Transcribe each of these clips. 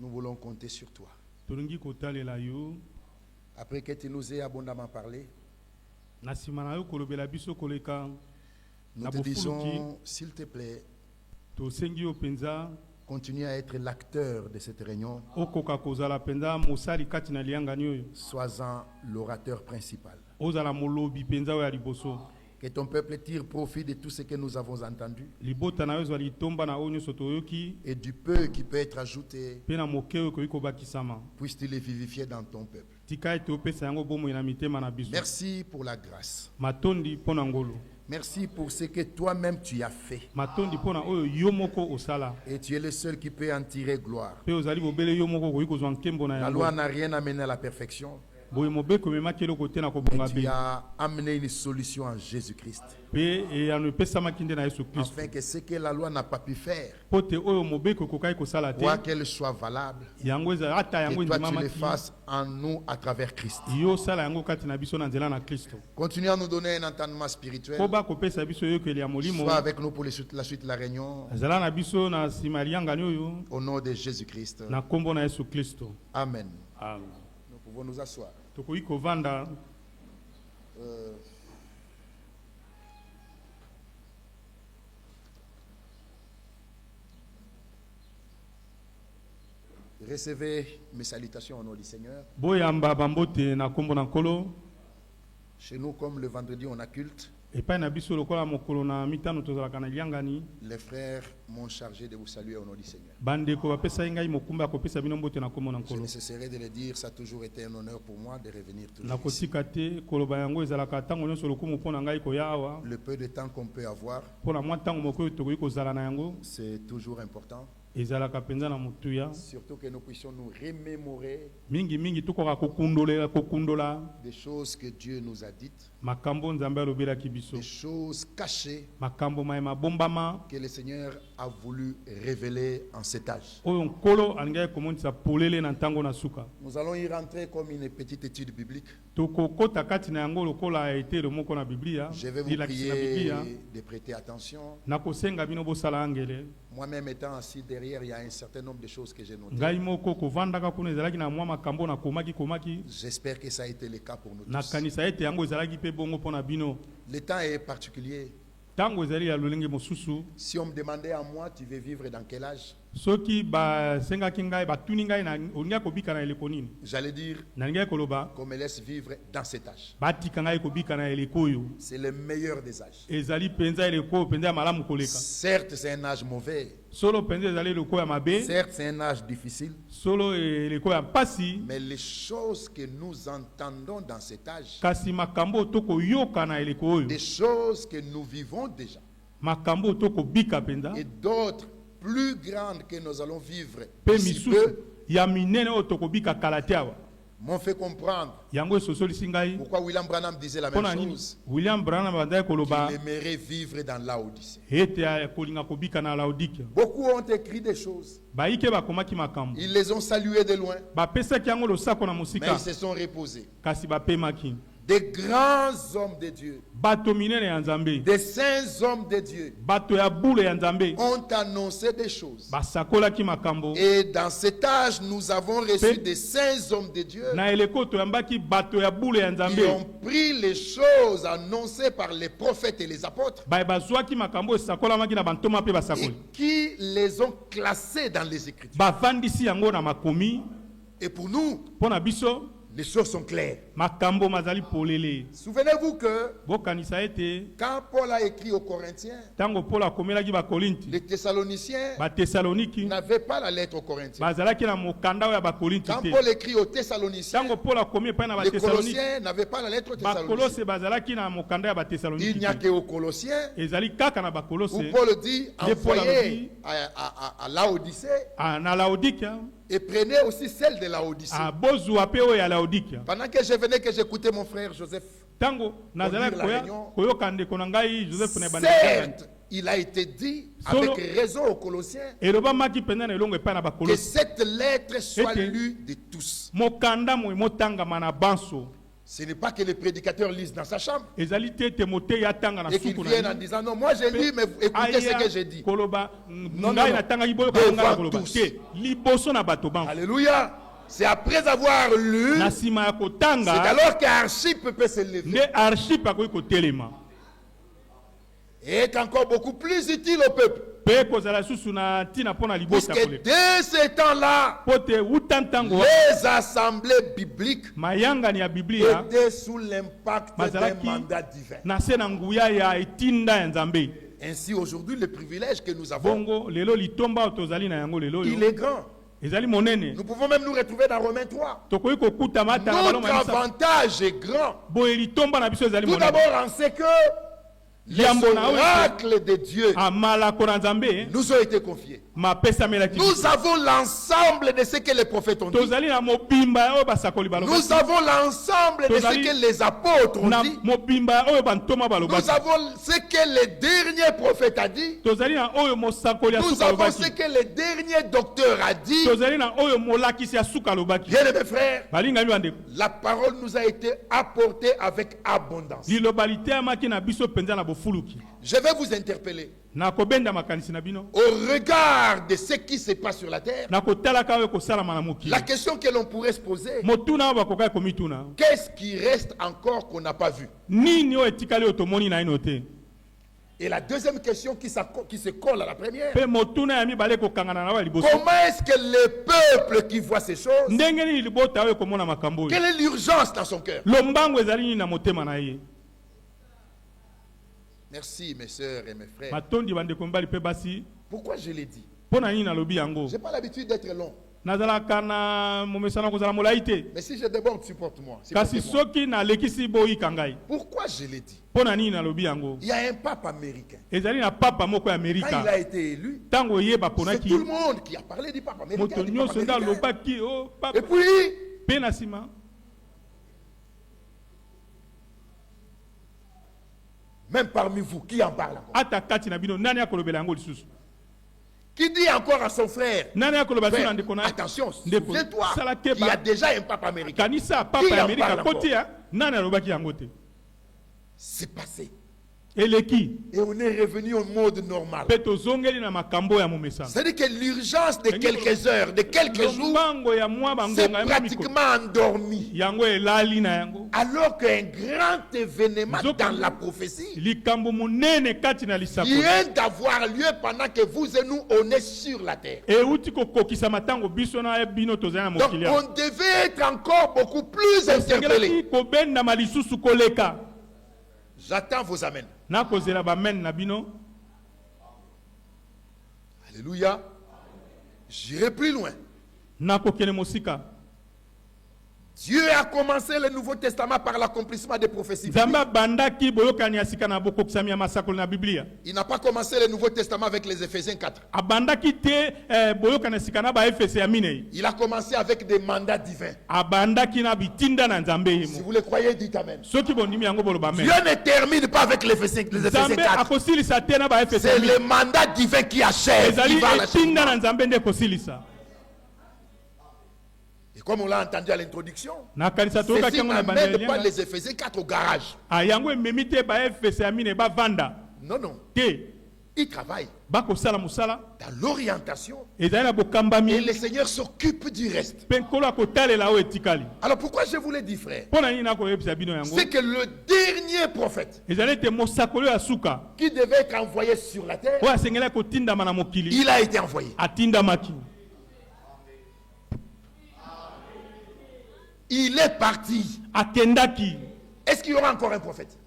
Nous voulons compter sur toi. Après que tu nous aies abondamment parlé, nous te disons, s'il te plaît, continue à être l'acteur de cette réunion. Sois-en l'orateur principal. Que ton peuple tire profit de tout ce que nous avons entendu et du peu qui peut être ajouté. Puisses-tu les vivifier dans ton peuple. Merci pour la grâce. Merci pour ce que toi-même tu as fait. Et tu es le seul qui peut en tirer gloire. La loi n'a rien amené à la perfection. Et tu as amené une solution en Jésus-Christ. Afin que ce que la loi n'a pas pu faire, quoi qu'elle soit valable, que toi tu le fasses en nous à travers Christ. Continue à nous donner un entendement spirituel. Sois avec nous pour la suite de la réunion. Au nom de Jésus-Christ. Amen. Nous pouvons nous asseoir. Recevez mes salutations au nom du Seigneur. Chez nous, comme le vendredi, on a culte. Les frères m'ont chargé de vous saluer au nom du Seigneur. Je ne cesserai de le dire, ça a toujours été un honneur pour moi de revenir toujours ici. Le peu de temps qu'on peut avoir, c'est toujours important. Surtout que nous puissions nous remémorer des choses que Dieu nous a dites, des choses cachées que le Seigneur a voulu révéler en cet âge. Nous allons y rentrer comme une petite étude biblique. Je vais vous prier de prêter attention. Moi-même étant assis derrière, il y a un certain nombre de choses que j'ai notées. J'espère que ça a été le cas pour nous tous. Le temps est particulier. Si on me demandait à moi, tu veux vivre dans quel âge? J'allais dire qu'on me laisse vivre dans cet âge. C'est le meilleur des âges. Certes, c'est un âge mauvais. Certes, c'est un âge difficile. Mais les choses que nous entendons dans cet âge, des choses que nous vivons déjà, et d'autres plus grandes que nous allons vivre d'ici peu, m'ont fait comprendre pourquoi William Branham disait la même chose. Il aimerait vivre dans Laodicée. Beaucoup ont écrit des choses. Ils les ont salués de loin. Mais ils se sont reposés. Des grands hommes de Dieu, des saints hommes de Dieu ont annoncé des choses. Et dans cet âge, nous avons reçu des saints hommes de Dieu qui ont pris les choses annoncées par les prophètes et les apôtres et qui les ont classées dans les Écritures. Et pour nous, les choses sont claires. Souvenez-vous que quand Paul a écrit aux Corinthiens, les Thessaloniciens n'avaient pas la lettre aux Corinthiens. Quand Paul écrit aux Thessaloniciens, les Colossiens n'avaient pas la lettre aux Thessaloniciens. Il n'y a qu'aux Colossiens où Paul dit envoyez à Laodicée. Et prenez aussi celle de Laodicée. Pendant que je venais, que j'écoutais mon frère Joseph, certes, il a été dit avec raison aux Colossiens que cette lettre soit lue de tous. Ce n'est pas que les prédicateurs lisent dans sa chambre et qu'ils viennent en disant non, moi j'ai lu, mais écoutez ce que j'ai dit. Non, devant tous. Alléluia. C'est après avoir lu, c'est alors qu'Archip peut se lever. Et est encore beaucoup plus utile au peuple. Parce que dès ce temps-là, les assemblées bibliques étaient sous l'impact d'un mandat divin. Ainsi, aujourd'hui, le privilège que nous avons, il est grand. Nous pouvons même nous retrouver dans Romains 3. Notre avantage est grand. Tout d'abord, on sait que les oracles de Dieu nous ont été confiés. Nous avons l'ensemble de ce que les prophètes ont dit. Nous avons l'ensemble de ce que les apôtres ont dit. Nous avons ce que le dernier prophète a dit. Nous avons ce que le dernier docteur a dit. Bien mes frères, la parole nous a été apportée avec abondance. Je vais vous interpeller. Au regard de ce qui se passe sur la terre, la question que l'on pourrait se poser, qu'est-ce qui reste encore qu'on n'a pas vu? Et la deuxième question qui se colle à la première, comment est-ce que le peuple qui voit ces choses, quelle est l'urgence dans son cœur? Merci mes soeurs et mes frères. Pourquoi je l'ai dit? Je n'ai pas l'habitude d'être long. Mais si je déborde, supporte-moi. Pourquoi je l'ai dit? Il y a un pape américain. Quand il a été élu, c'est tout le monde qui a parlé du pape américain. Et puis, même parmi vous, qui en parle encore? Qui dit encore à son frère, attention, souviens-toi qu'il y a déjà un pape américain. Qui en parle encore? C'est passé. Et on est revenu au mode normal. C'est-à-dire que l'urgence de quelques heures, de quelques jours, c'est pratiquement endormi. Alors qu'un grand événement dans la prophétie vient d'avoir lieu pendant que vous et nous, on est sur la terre. Donc on devait être encore beaucoup plus interpellés. J'attends vos amens. Alléluia. J'irai plus loin. Dieu a commencé le Nouveau Testament par l'accomplissement des prophéties. Il n'a pas commencé le Nouveau Testament avec les Éphésiens 4. Il a commencé avec des mandats divins. Si vous le croyez, dites Amen. Dieu ne termine pas avec les Éphésiens 4. C'est le mandat divin qui achève. Et comme on l'a entendu à l'introduction, ceci n'amène pas les Éphésiens 4 au garage. Non, non. Ils travaillent dans l'orientation et le Seigneur s'occupe du reste. Alors pourquoi je vous l'ai dit, frère? C'est que le dernier prophète qui devait être envoyé sur la terre, il a été envoyé. Il est parti. Est-ce qu'il y aura encore un prophète?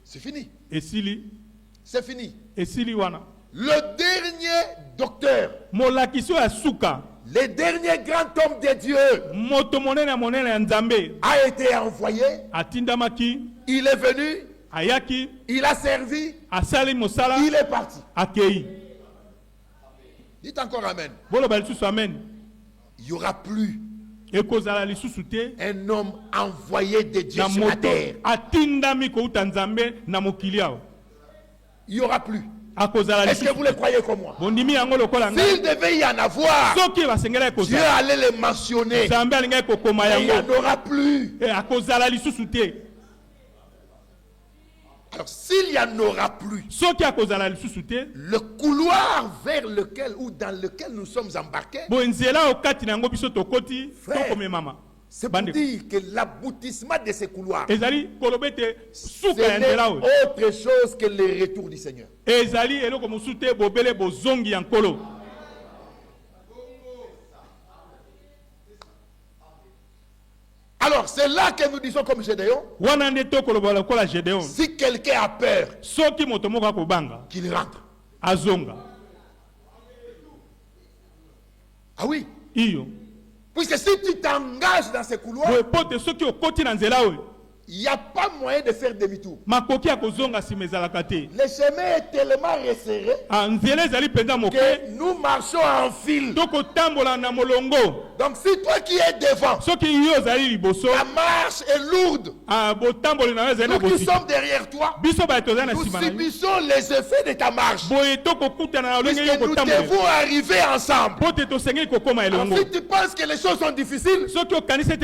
C'est fini. C'est fini. Le dernier docteur, le dernier grand homme de Dieu a été envoyé. Il est venu. Il a servi. Il est parti. Dites encore Amen. Il n'y aura plus un homme envoyé de Dieu sur la terre. Il n'y aura plus. Est-ce que vous le croyez comme moi? S'il devait y en avoir, Dieu allait les mentionner. Mais il n'y en aura plus. Alors s'il n'y en aura plus, le couloir vers lequel ou dans lequel nous sommes embarqués, c'est pour dire que l'aboutissement de ce couloir, ce n'est autre chose que le retour du Seigneur. Alors, c'est là que nous disons comme Gédéon, si quelqu'un a peur, qu'il rentre. Ah oui. Puisque si tu t'engages dans ce couloir, il n'y a pas moyen de faire demi-tour. Le chemin est tellement resserré que nous marchons en file. Donc si toi qui es devant, ta marche est lourde, nous qui sommes derrière toi, nous subissons les effets de ta marche. Puisque nous devons arriver ensemble. Alors, si tu penses que les choses sont difficiles, et que tu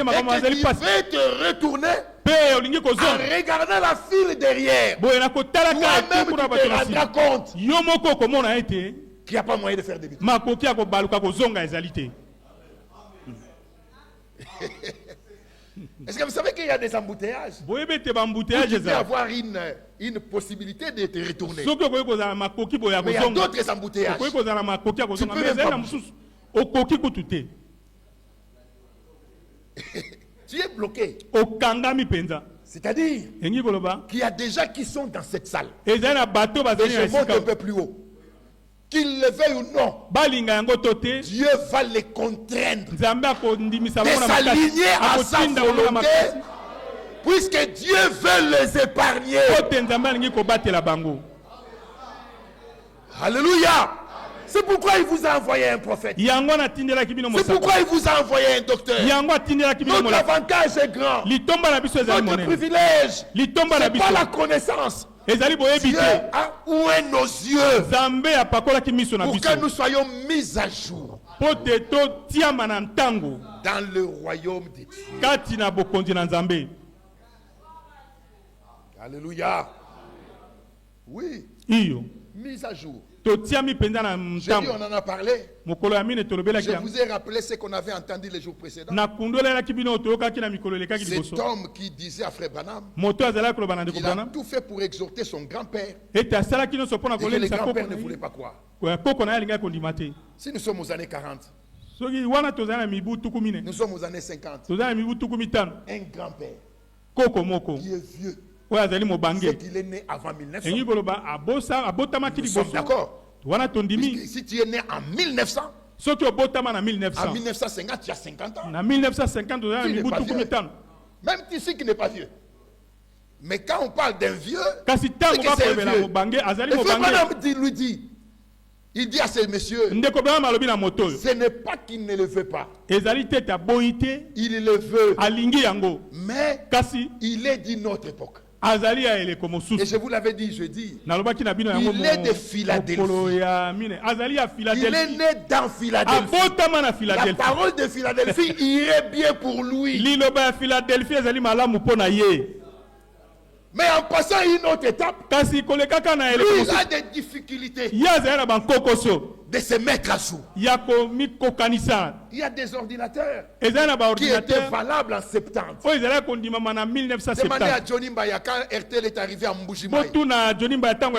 veux te retourner, en regardant la file derrière, toi-même tu te rendras compte qu'il n'y a pas moyen de faire des bêtises. Est-ce que vous savez qu'il y a des embouteillages? Tu peux avoir une possibilité de te retourner. Mais il y a d'autres embouteillages. Tu peux même pas. Tu es bloqué. C'est-à-dire qu'il y a des gens qui sont dans cette salle. Et je monte un peu plus haut. Qu'ils le veuillent ou non, Dieu va les contraindre de s'aligner à sa volonté, puisque Dieu veut les épargner. Alléluia. C'est pourquoi il vous a envoyé un prophète. C'est pourquoi il vous a envoyé un docteur. Notre avantage est grand. Notre privilège, ce n'est pas la connaissance. Dieu a oué nos yeux pour que nous soyons mis à jour dans le royaume de Dieu. Alléluia. Oui. Mis à jour. J'ai dit, on en a parlé. Je vous ai rappelé ce qu'on avait entendu les jours précédents. Cet homme qui disait à Frère Branham qu'il a tout fait pour exhorter son grand-père et que le grand-père ne voulait pas croire. Si nous sommes aux années 40, nous sommes aux années 50, un grand-père qui est vieux, c'est qu'il est né avant 1900. Nous sommes d'accord. Si tu es né en 1900, en 1950, tu as 50 ans. Même ici qui n'est pas vieux. Mais quand on parle d'un vieux, c'est que c'est un vieux. Et Frère lui dit, il dit à ces messieurs, ce n'est pas qu'il ne le veut pas. Il le veut. Mais il est d'une autre époque. Et je vous l'avais dit jeudi, il est de Philadelphie. Il est né dans Philadelphie. La parole de Philadelphie irait bien pour lui. Mais en passant à une autre étape, lui, il a des difficultés de se mettre à jour. Il y a des ordinateurs qui étaient valables en 70. Demandez à Johnny Mbaya quand RTL est arrivé à Mbujimaï. Il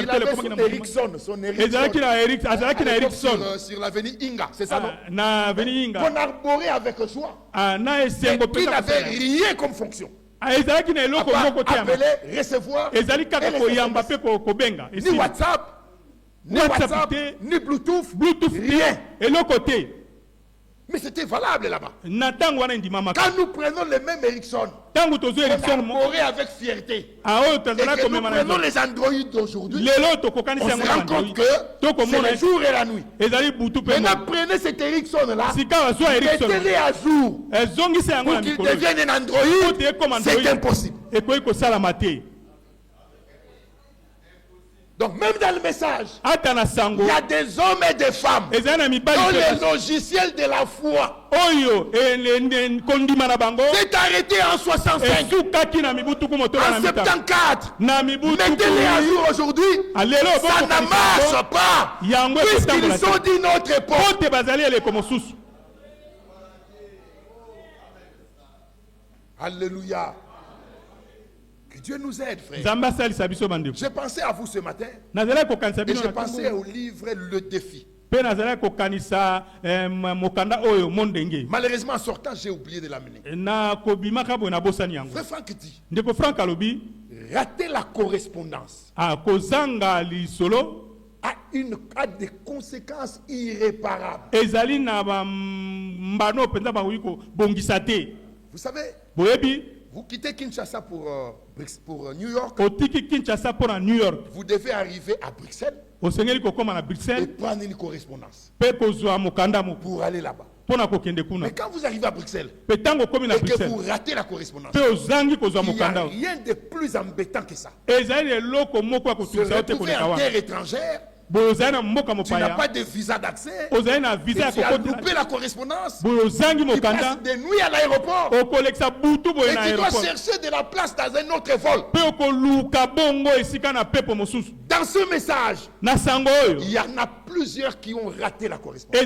avait son Ericsson. Sur l'avenue Inga, c'est ça, non? Qu'on arborait avec joie. Mais qui n'avait rien comme fonction. Appeler, recevoir, ni WhatsApp, ni Bluetooth, rien. Mais c'était valable là-bas. Quand nous prenons les mêmes Ericsson, on arborait avec fierté. Et que nous prenons les Android d'aujourd'hui, on se rend compte que c'est le jour et la nuit. Maintenant, prenez cet Ericsson-là, mettez-les à jour pour qu'il devienne un Android, c'est impossible. Donc même dans le message, il y a des hommes et des femmes dans les logiciels de la foi. C'est arrêté en 65, en 74. Mettez-les à jour aujourd'hui, ça ne marche pas, puisqu'ils sont d'une autre époque. Alléluia. Que Dieu nous aide, frère. J'ai pensé à vous ce matin et j'ai pensé au livre Le Défi. Malheureusement, en sortant, j'ai oublié de l'amener. Frère Franck dit, rater la correspondance a des conséquences irréparables. Vous savez, vous quittez Kinshasa pour New York. Vous devez arriver à Bruxelles et prendre une correspondance pour aller là-bas. Mais quand vous arrivez à Bruxelles et que vous ratez la correspondance, il n'y a rien de plus embêtant que ça. Se retrouver en terre étrangère, tu n'as pas de visa d'accès, tu as loupé la correspondance, tu passes des nuits à l'aéroport et tu dois chercher de la place dans un autre vol. Dans ce message, il y en a plusieurs qui ont raté la correspondance.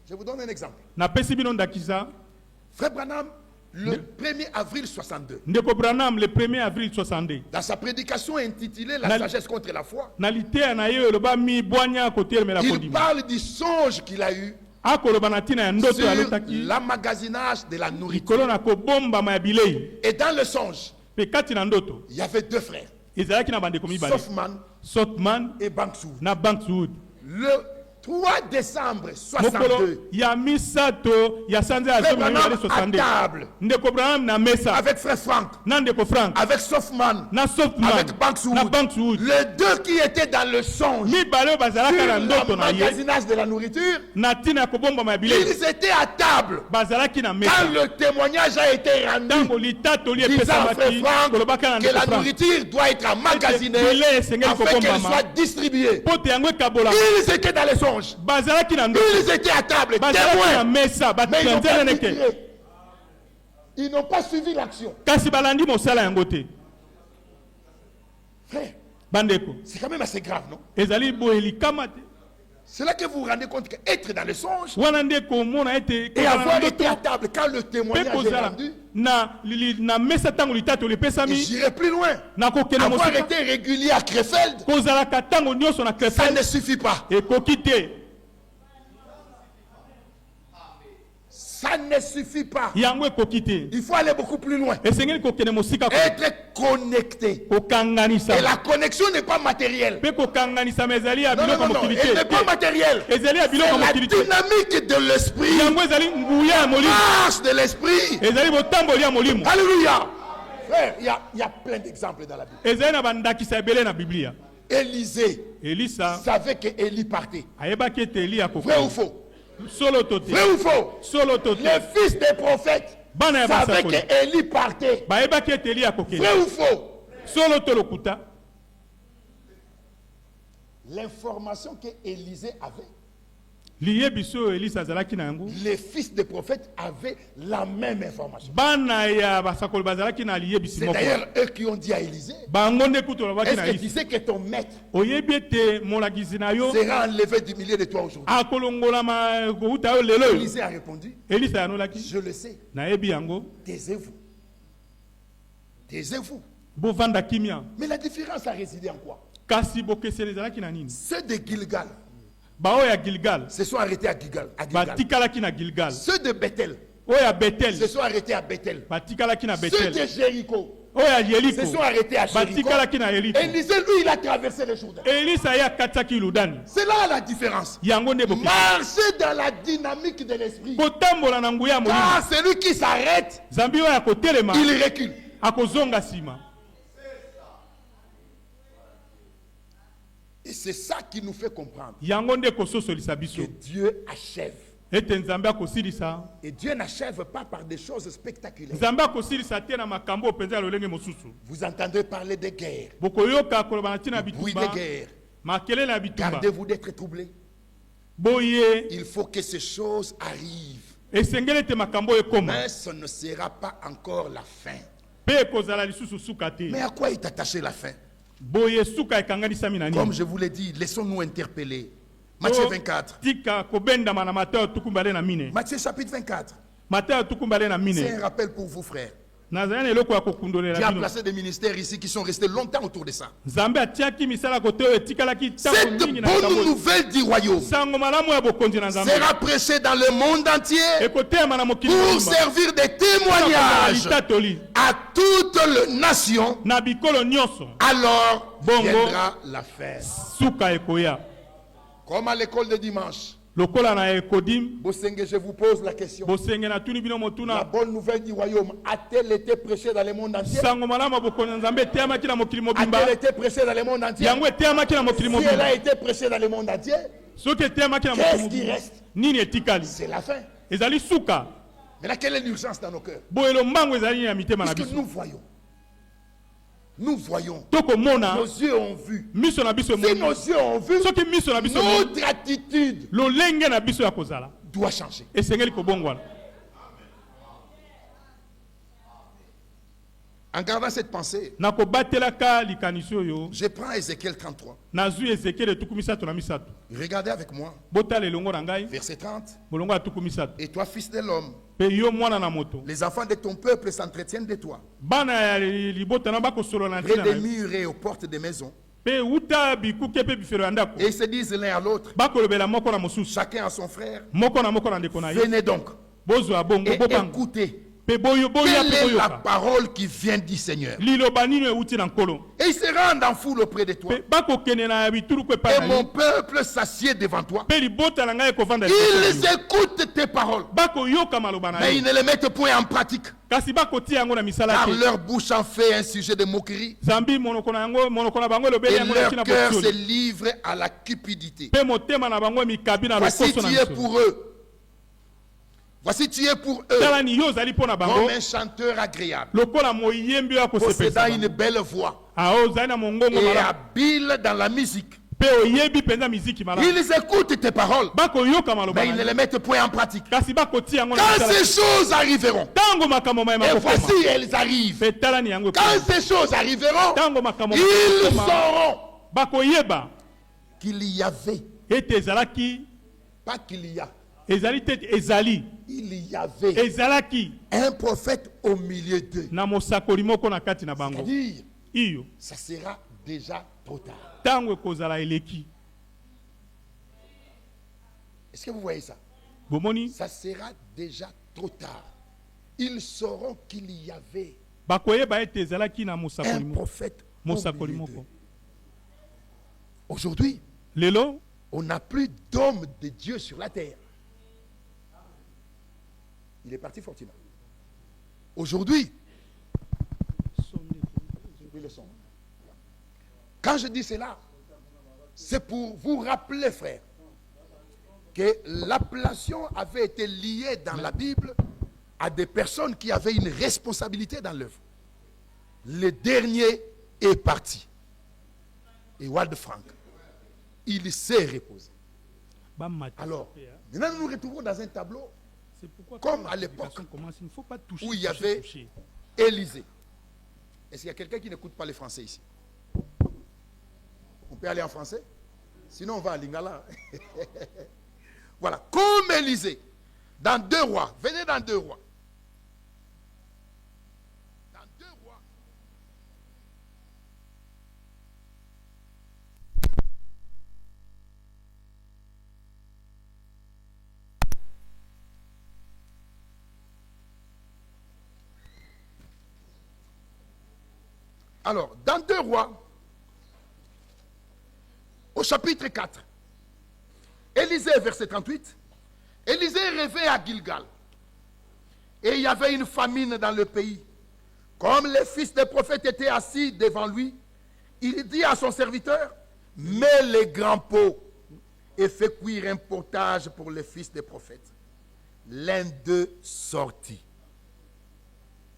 Je vous donne un exemple. Frère Branham, le 1er avril 62. Dans sa prédication intitulée La sagesse contre la foi, il parle du songe qu'il a eu sur l'emmagasinage de la nourriture. Et dans le songe, il y avait deux frères, Softman et Bankswood. Le 3 décembre 62, à table avec frère Franck, avec Softman, avec Bankswood, les deux qui étaient dans le songe sur l'emmagasinage de la nourriture, ils étaient à table quand le témoignage a été rendu disant à frère Franck que la nourriture doit être emmagasinée afin qu'elle soit distribuée. Ils étaient dans les songes. Ils étaient à table, témoins, mais ils n'ont pas suivi l'action. Frère, c'est quand même assez grave, non? C'est là que vous vous rendez compte qu'être dans le songe et avoir été à table quand le témoignage est rendu, j'irai plus loin. Avoir été régulier à Krefeld, ça ne suffit pas. Ça ne suffit pas. Il faut aller beaucoup plus loin. Être connecté. Et la connexion n'est pas matérielle. Non, elle n'est pas matérielle. C'est la dynamique de l'esprit. Marche de l'esprit. Alléluia. Frère, il y a plein d'exemples dans la Bible. Élisée savait que Élie partait. Vrai ou faux? Vrai ou faux? Les fils des prophètes savaient que Élie partait. Vrai ou faux? L'information que Élisée avait, les fils des prophètes avaient la même information. C'est d'ailleurs eux qui ont dit à Élisée, est-ce que tu sais que ton maître sera enlevé du milieu de toi aujourd'hui? Élisée a répondu, je le sais. Taisez-vous. Taisez-vous. Mais la différence a résidé en quoi? Ceux de Gilgal se sont arrêtés à Gilgal. Ceux de Bethel se sont arrêtés à Bethel. Ceux de Jéricho se sont arrêtés à Jéricho. Élisée, lui, il a traversé le Jourdain. C'est là la différence. Marcher dans la dynamique de l'esprit. Car celui qui s'arrête, il recule. Et c'est ça qui nous fait comprendre que Dieu achève Et Dieu n'achève pas par des choses spectaculaires. Vous entendez parler des guerres, du bruit des guerres. Gardez-vous d'être troublés. Il faut que ces choses arrivent. Mais ce ne sera pas encore la fin. Mais à quoi est attachée la fin? Comme je vous l'ai dit, laissons-nous interpeller. Matthieu 24. Matthieu chapitre 24. C'est un rappel pour vous, frères. Dieu a placé des ministères ici qui sont restés longtemps autour de ça. Cette bonne nouvelle du royaume sera prêchée dans le monde entier pour servir de témoignage à toutes les nations. Alors viendra la fin. Comme à l'école de dimanche. Je vous pose la question. La bonne nouvelle du royaume a-t-elle été prêchée dans le monde entier? A-t-elle été prêchée dans le monde entier? Si elle a été prêchée dans le monde entier, qu'est-ce qui reste? C'est la fin. Maintenant, quelle est l'urgence dans nos cœurs? Parce que nous voyons, nos yeux ont vu. Si nos yeux ont vu, notre attitude doit changer. En gardant cette pensée, je prends Ézéchiel 33. Regardez avec moi. Verset 30. Et toi, fils de l'homme, les enfants de ton peuple s'entretiennent de toi. Près des murs et aux portes des maisons. Et ils se disent l'un à l'autre, chacun à son frère, venez donc et écoutez. Quelle est la parole qui vient du Seigneur? Et ils se rendent en foule auprès de toi. Et mon peuple s'assied devant toi. Ils écoutent tes paroles, mais ils ne les mettent point en pratique. Car leur bouche en fait un sujet de moquerie. Et leur cœur se livre à la cupidité. Voici tu es pour eux. Voici tu es pour eux comme un chanteur agréable, possédant une belle voix et habile dans la musique. Ils écoutent tes paroles, mais ils ne les mettent point en pratique. Quand ces choses arriveront, et voici elles arrivent, quand ces choses arriveront, ils sauront qu'il y avait, pas qu'il y a, il y avait un prophète au milieu d'eux. C'est-à-dire, ça sera déjà trop tard. Est-ce que vous voyez ça? Ça sera déjà trop tard. Ils sauront qu'il y avait un prophète au milieu d'eux. Aujourd'hui, on n'a plus d'homme de Dieu sur la terre. Il est parti, Fortina. Aujourd'hui, quand je dis cela, c'est pour vous rappeler, frère, que l'appellation avait été liée dans la Bible à des personnes qui avaient une responsabilité dans l'œuvre. Le dernier est parti. Et Wald Frank, il s'est reposé. Alors, maintenant nous nous retrouvons dans un tableau comme à l'époque où il y avait Élisée. Est-ce qu'il y a quelqu'un qui n'écoute pas les Français ici? On peut aller en français? Sinon on va à Lingala. Voilà, comme Élisée, dans 2 rois. Venez dans 2 rois. Dans 2 rois. Alors, dans 2 rois, au chapitre 4, Élisée, verset 38, Élisée rêvait à Gilgal. Et il y avait une famine dans le pays. Comme les fils des prophètes étaient assis devant lui, il dit à son serviteur, mets les grands pots et fais cuire un potage pour les fils des prophètes. l'un d'eux sortit.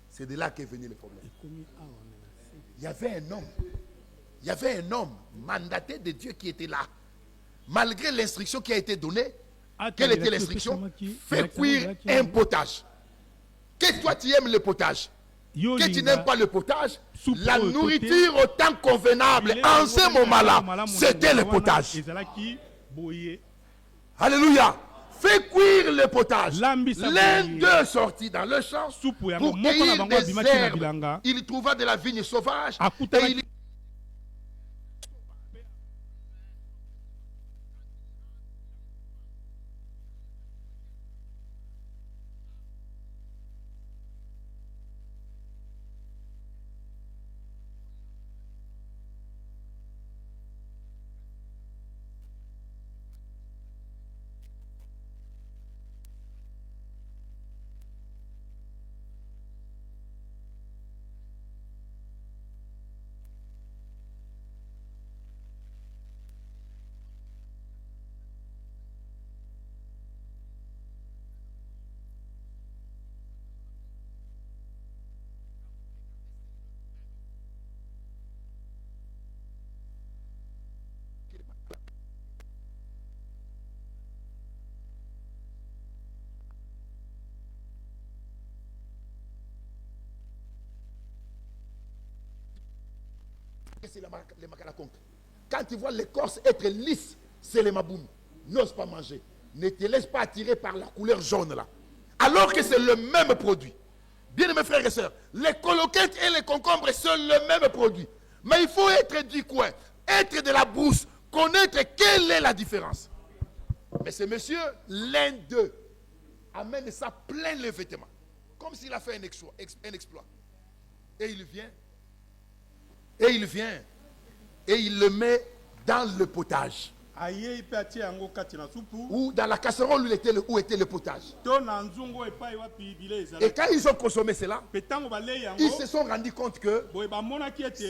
C'est de là qu'est venu le problème. Il y avait un homme mandaté de Dieu qui était là. Malgré l'instruction qui a été donnée, quelle était l'instruction? Fais cuire un potage. Que toi tu aimes le potage, que tu n'aimes pas le potage, la nourriture autant convenable en ce moment-là, c'était le potage. Alléluia. Fais cuire le potage. L'un d'eux sortit dans le champ pour cueillir des herbes. Il trouva de la vigne sauvage et il c'est les macalaconques. Quand tu vois l'écorce être lisse, c'est les mabounes. N'ose pas manger. Ne te laisse pas attirer par la couleur jaune là. Alors que c'est le même produit. Bien mes frères et sœurs, les coloquettes et les concombres sont le même produit. Mais il faut être du coin, être de la brousse, connaître quelle est la différence. Mais ce monsieur, l'un d'eux, amène ça plein les vêtements. Comme s'il a fait un exploit. Et il vient. Et il le met dans le potage. Ou dans la casserole où était le potage. Et quand ils ont consommé cela, ils se sont rendus compte que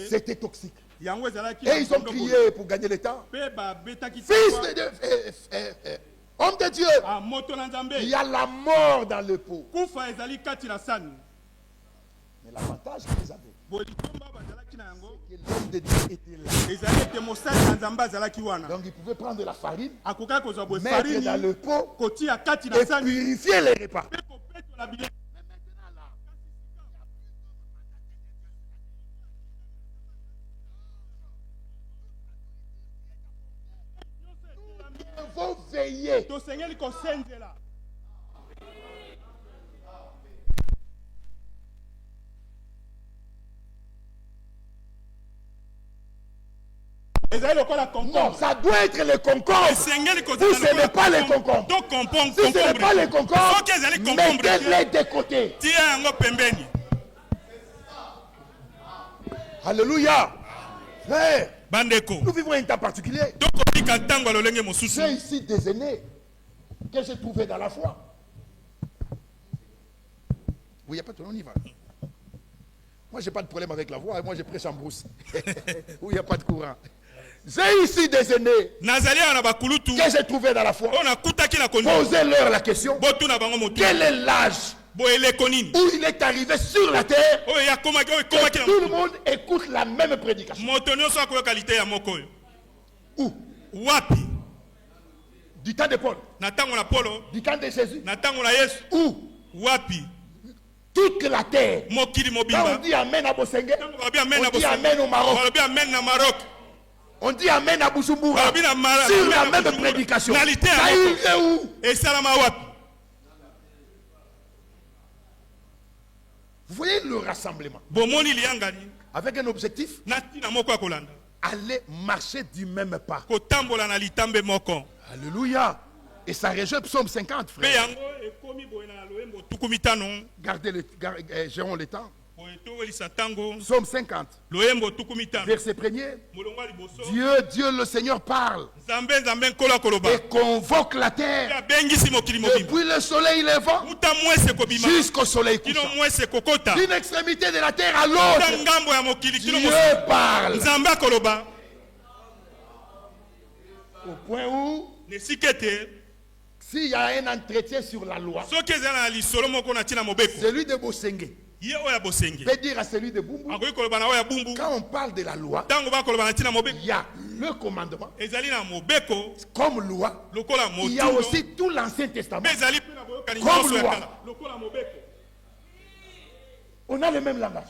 c'était toxique. Et ils ont crié pour gagner le temps. Fils de Dieu, homme de Dieu, il y a la mort dans le pot. Mais l'avantage qu'ils avaient, que l'homme de Dieu était là. Donc il pouvait prendre la farine, mettre dans le pot et purifier les repas. Mais maintenant là, nous devons veiller. Non, ça doit être le concombre. Si ce n'est pas le concombre, si ce n'est pas le concombre, mettez-les de côté. Alléluia. Frère, nous vivons un temps particulier. J'ai ici des aînés que j'ai trouvés dans la foi. Oui, il n'y a pas de problème, on y va. Moi, je n'ai pas de problème avec la voix. Moi, je prêche en brousse. Où il n'y a pas de courant. J'ai ici des aînés que j'ai trouvés dans la foi. Posez-leur la question. Quel est l'âge où il est arrivé sur la terre que tout le monde écoute la même prédication? Où? Du temps de Paul. Du temps de Jésus. Où? Toute la terre. Quand on dit Amen à Bosenge, on dit Amen au Maroc. On dit Amen à Bujumbura sur la même prédication. Ça irait où? Vous voyez le rassemblement avec un objectif, aller marcher du même pas. Alléluia. Et ça rejoint Psaume 50, frère. Gérons le temps. Psaume 50, verset 1er. Dieu le Seigneur parle et convoque la terre depuis le soleil levant jusqu'au soleil couchant. D'une extrémité de la terre à l'autre, Dieu parle. Au point où S'il y a un entretien sur la loi, celui de Bosenge peut dire à celui de Bumbu, quand on parle de la loi, il y a le commandement comme loi, il y a aussi tout l'Ancien Testament comme loi. On a le même langage.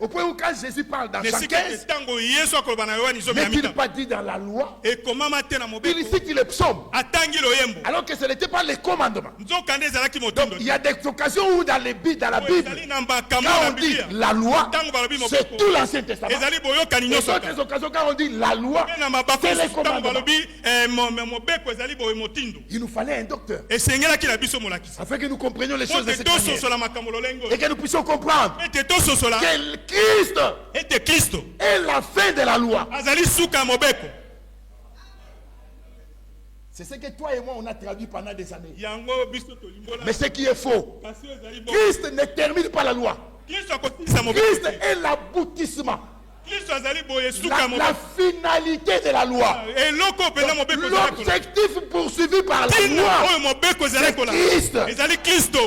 Au point où quand Jésus parle dans Jean 15, n'est-il pas dit dans la loi? Il cite le psaume. Alors que ce n'était pas les commandements. Donc il y a des occasions où dans la Bible, quand on dit la loi, c'est tout l'Ancien Testament. Et d'autres occasions quand on dit la loi, c'est les commandements. Il nous fallait un docteur afin que nous comprenions les choses de cette manière et que nous puissions comprendre que Christ est la fin de la loi. C'est ce que toi et moi on a traduit pendant des années. Mais ce qui est faux, Christ ne termine pas la loi. Christ est l'aboutissement, la finalité de la loi. L'objectif poursuivi par la loi, c'est Christ.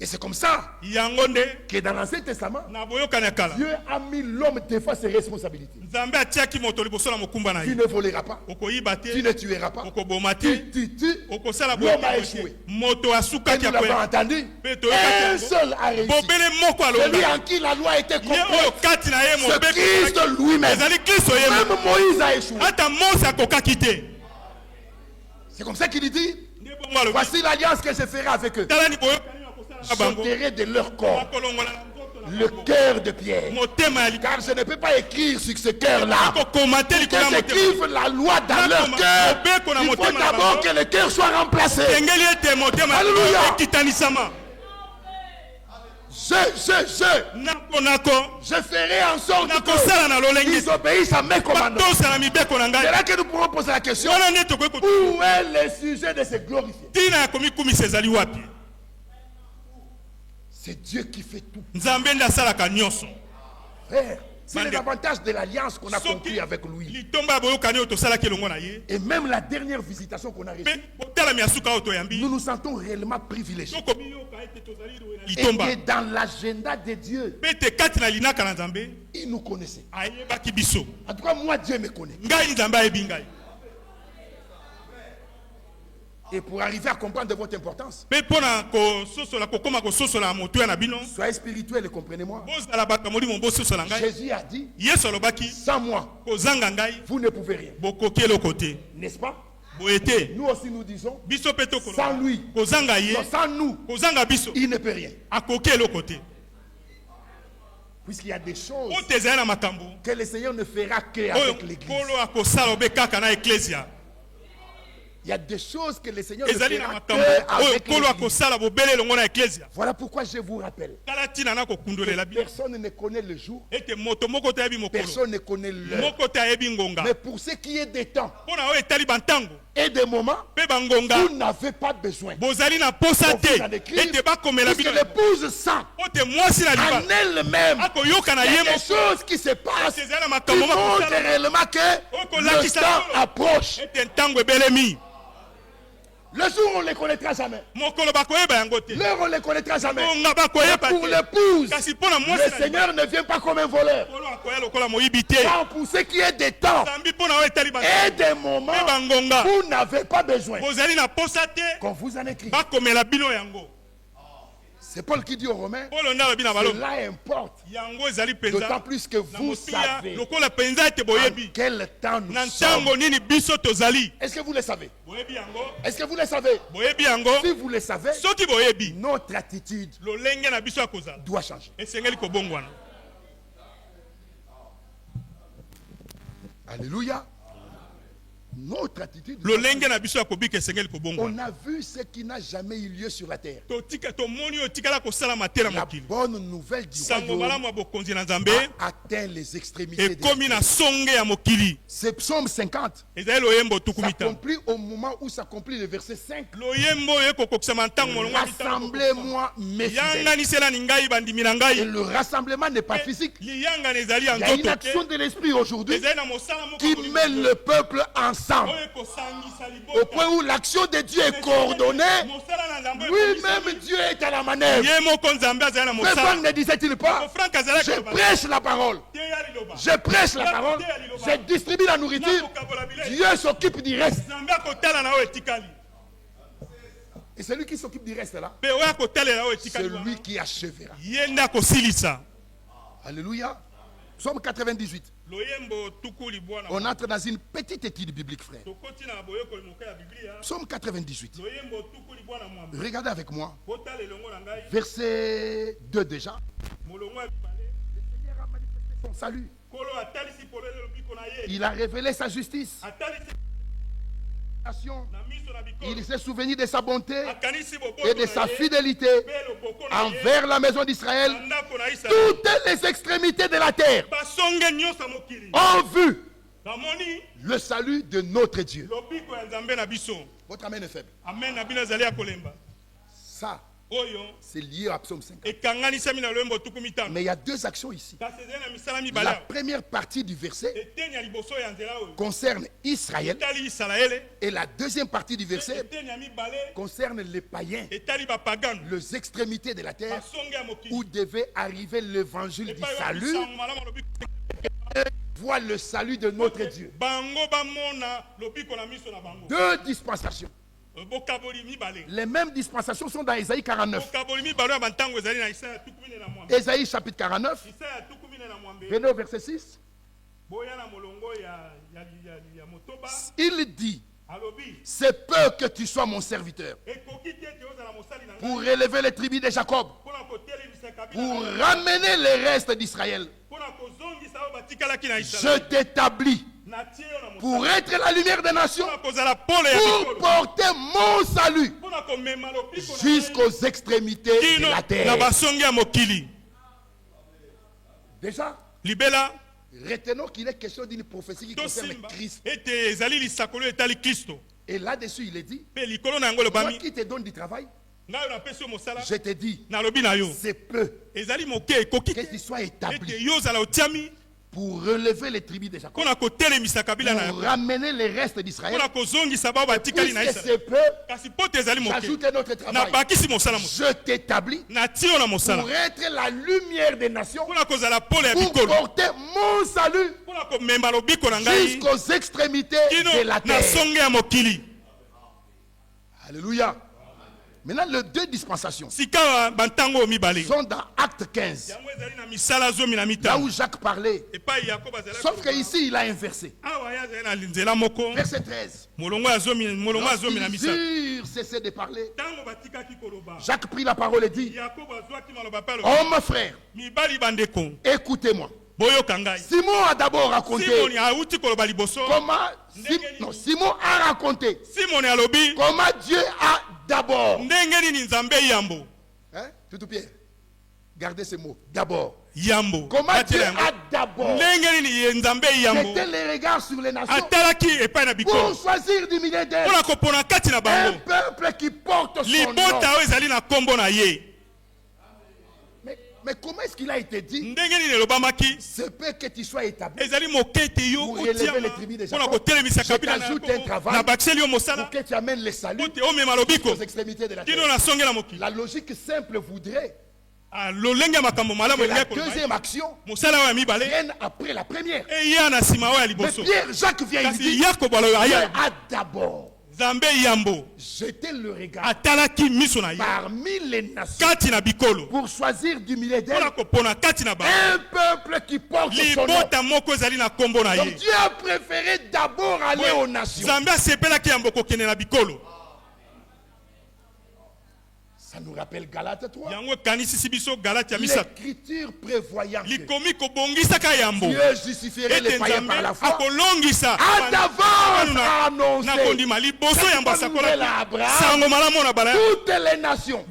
Et c'est comme ça que dans l'Ancien Testament, Dieu a mis l'homme devant ses responsabilités. Tu ne voleras pas, tu ne tueras pas, l'homme a échoué. Et nous l'avons entendu, un seul a réussi, celui en qui la loi a été complète, c'est Christ lui-même. Même Moïse a échoué. C'est comme ça qu'il dit, voici l'alliance que je ferai avec eux. J'ôterai de leur corps le cœur de pierre, car je ne peux pas écrire sur ce cœur-là. Quand j'écrive la loi dans leur cœur, il faut d'abord que le cœur soit remplacé. Alléluia. Je ferai en sorte qu'ils obéissent à mes commandements. C'est là que nous pourrons poser la question, où est le sujet de se glorifier? C'est Dieu qui fait tout. Frère, c'est l'avantage de l'alliance qu'on a conclue avec lui. Et même la dernière visitation qu'on a reçue, nous nous sentons réellement privilégiés. Et que dans l'agenda de Dieu, il nous connaissait. En tout cas, moi, Dieu me connaît. Et pour arriver à comprendre de votre importance, soyez spirituel et comprenez-moi. Jésus a dit, sans moi, vous ne pouvez rien. N'est-ce pas? Nous aussi nous disons, sans lui, sans nous, il ne peut rien. Puisqu'il y a des choses que le Seigneur ne fera qu'avec l'Église. Il y a des choses que le Seigneur ne fera qu'avec l'Église. Voilà pourquoi je vous rappelle, personne ne connaît le jour, personne ne connaît l'heure. Mais pour ce qui est des temps et des moments, vous n'avez pas besoin puisque l'épouse sent en elle-même il y a des choses qui se passent qui montrent réellement que le temps approche. Le jour on ne les connaîtra jamais. L'heure on ne les connaîtra jamais. Mais pour l'épouse, le Seigneur ne vient pas comme un voleur. Car pour ce qui est des temps et des moments, vous n'avez pas besoin qu'on vous en écrit. C'est Paul qui dit aux Romains, cela importe, d'autant plus que vous savez en quel temps nous sommes. Est-ce que vous le savez? Est-ce que vous le savez? Si vous le savez, notre attitude doit changer. Alléluia. Notre attitude. On a vu ce qui n'a jamais eu lieu sur la terre. La bonne nouvelle du royaume a atteint les extrémités de la terre. C'est Psaume 50. S'accomplit au moment où s'accomplit le verset 5. Rassemblez-moi mes fidèles. Et le rassemblement n'est pas physique. Il y a une action de l'esprit aujourd'hui qui met le peuple ensemble. Au point où l'action de Dieu est coordonnée, lui-même Dieu est à la manœuvre. Pourquoi ne disait-il pas: je prêche la parole, je prêche la parole, je distribue la nourriture, Dieu s'occupe du reste. Et celui qui s'occupe du reste là, celui qui achèvera. Alléluia. Psaume 98. On entre dans une petite étude biblique, frère. Psaume 98. Regardez avec moi. Verset 2 déjà. Le Seigneur a manifesté son salut. Il a révélé sa justice. Il s'est souvenu de sa bonté et de sa fidélité envers la maison d'Israël. Toutes les extrémités de la terre ont vu le salut de notre Dieu. Votre amen est faible. Ça, c'est lié à Psaume 50. Mais il y a deux actions ici. La première partie du verset concerne Israël. Et la deuxième partie du verset concerne les païens, les extrémités de la terre, où devait arriver l'évangile du salut. Voit le salut de notre Dieu. Deux dispensations. Les mêmes dispensations sont dans Ésaïe 49. Ésaïe chapitre 49. Venez au verset 6. Il dit: c'est peu que tu sois mon serviteur pour élever les tribus de Jacob, pour ramener les restes d'Israël. Je t'établis pour être la lumière des nations, pour porter mon salut jusqu'aux extrémités de la terre. Déjà, retenons qu'il est question d'une prophétie qui concerne Christ. Et là-dessus, il est dit: moi qui te donne du travail, je te dis, c'est peu que tu sois établi pour relever les tribus de Jacob, pour ramener les restes d'Israël. Puisque c'est peu, j'ajoute un autre travail. Je t'établis pour être la lumière des nations, pour porter mon salut jusqu'aux extrémités de la terre. Alléluia. Maintenant, les deux dispensations sont dans Acte 15. Là où Jacques parlait. Sauf qu'ici, il a inversé. Verset 13. Lorsqu'ils cessaient de parler, Jacques prit la parole et dit: oh mon frère, écoutez-moi. Simon a d'abord raconté Simon a raconté comment Dieu a d'abord. Hein? Tout Pierre. Gardez ce mot. D'abord. Comment Dieu a d'abord. C'était les regards sur les nations pour choisir du milieu d'elles un peuple qui porte son nom. Mais comment est-ce qu'il a été dit? C'est peu que tu sois établi pour élever les tribus de Jacob. Je t'ajoute un travail pour que tu amènes les saluts aux extrémités de la terre. La logique simple voudrait que la deuxième action vienne après la première. Mais Pierre, Jacques vient et dit: Dieu a d'abord jeter le regard parmi les nations pour choisir du milieu d'elles un peuple qui porte son nom. Donc Dieu a préféré d'abord aller aux nations. Ça nous rappelle Galates 3. L'écriture prévoyant que Dieu justifierait les païens par la foi. A d'avance annoncé toutes les nations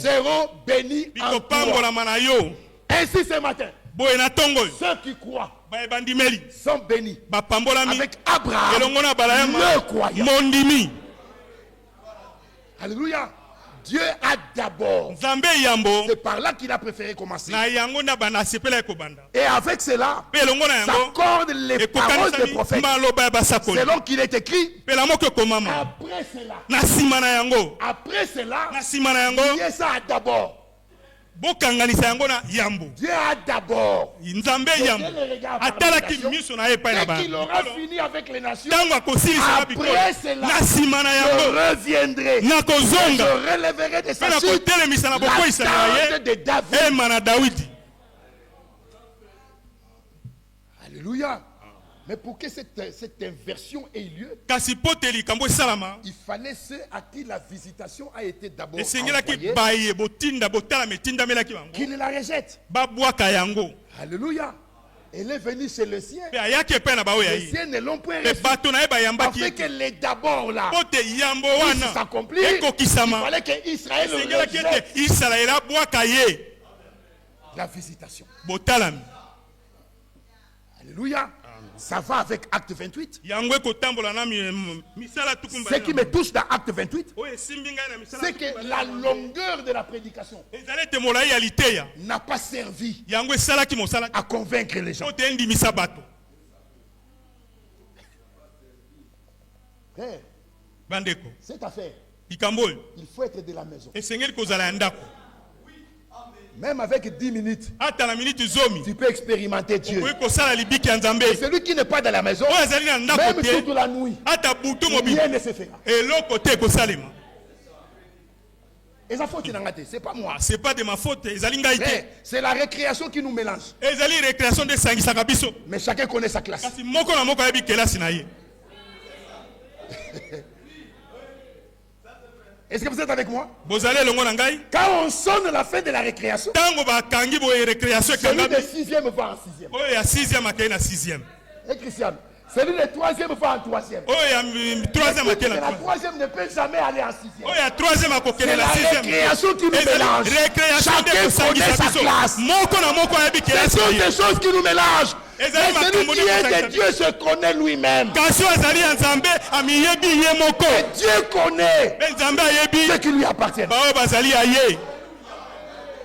seront bénies en toi. Ainsi ce matin, ceux qui croient sont bénis avec Abraham, le croyant. Alléluia. Dieu a d'abord. C'est par là qu'il a préféré commencer. Et avec cela, s'accordent les paroles des prophètes. Selon qu'il est écrit. Après cela, Dieu a d'abord. Dieu a d'abord. Dès qu'il aura fini avec les nations, après cela, je reviendrai. Je relèverai de sa chute la tente de David. Alléluia. Mais pour que cette inversion ait lieu, il fallait ceux à qui la visitation a été d'abord envoyée qui ne la rejettent. Alléluia. Elle est venue chez le sien. Les siens ne l'ont pas reçu. Afin que les d'abord là puissent s'accomplir, il fallait que Israël rejette la visitation. Alléluia. Ça va avec Acte 28. Ce qui me touche dans Acte 28, c'est que la longueur de la prédication n'a pas servi à convaincre les gens. Frère, cette affaire, il faut être de la maison. Même avec 10 minutes, tu peux expérimenter Dieu. Et celui qui n'est pas dans la maison, même toute la nuit, rien ne se fera. Et ça faute, c'est pas moi. C'est pas de ma faute. C'est la récréation qui nous mélange. Mais chacun connaît sa classe. Est-ce que vous êtes avec moi? Quand on sonne la fin de la récréation, celui de 6e va en 6e. Et Christian, celui de 3e va en 3e. La 3e ne peut jamais aller en 6e. C'est la récréation qui nous mélange. Chacun connaît sa classe. Ce sont des choses qui nous mélangent. Mais celui qui est de Dieu se connaît lui-même. Et Dieu connaît ce qui lui appartient.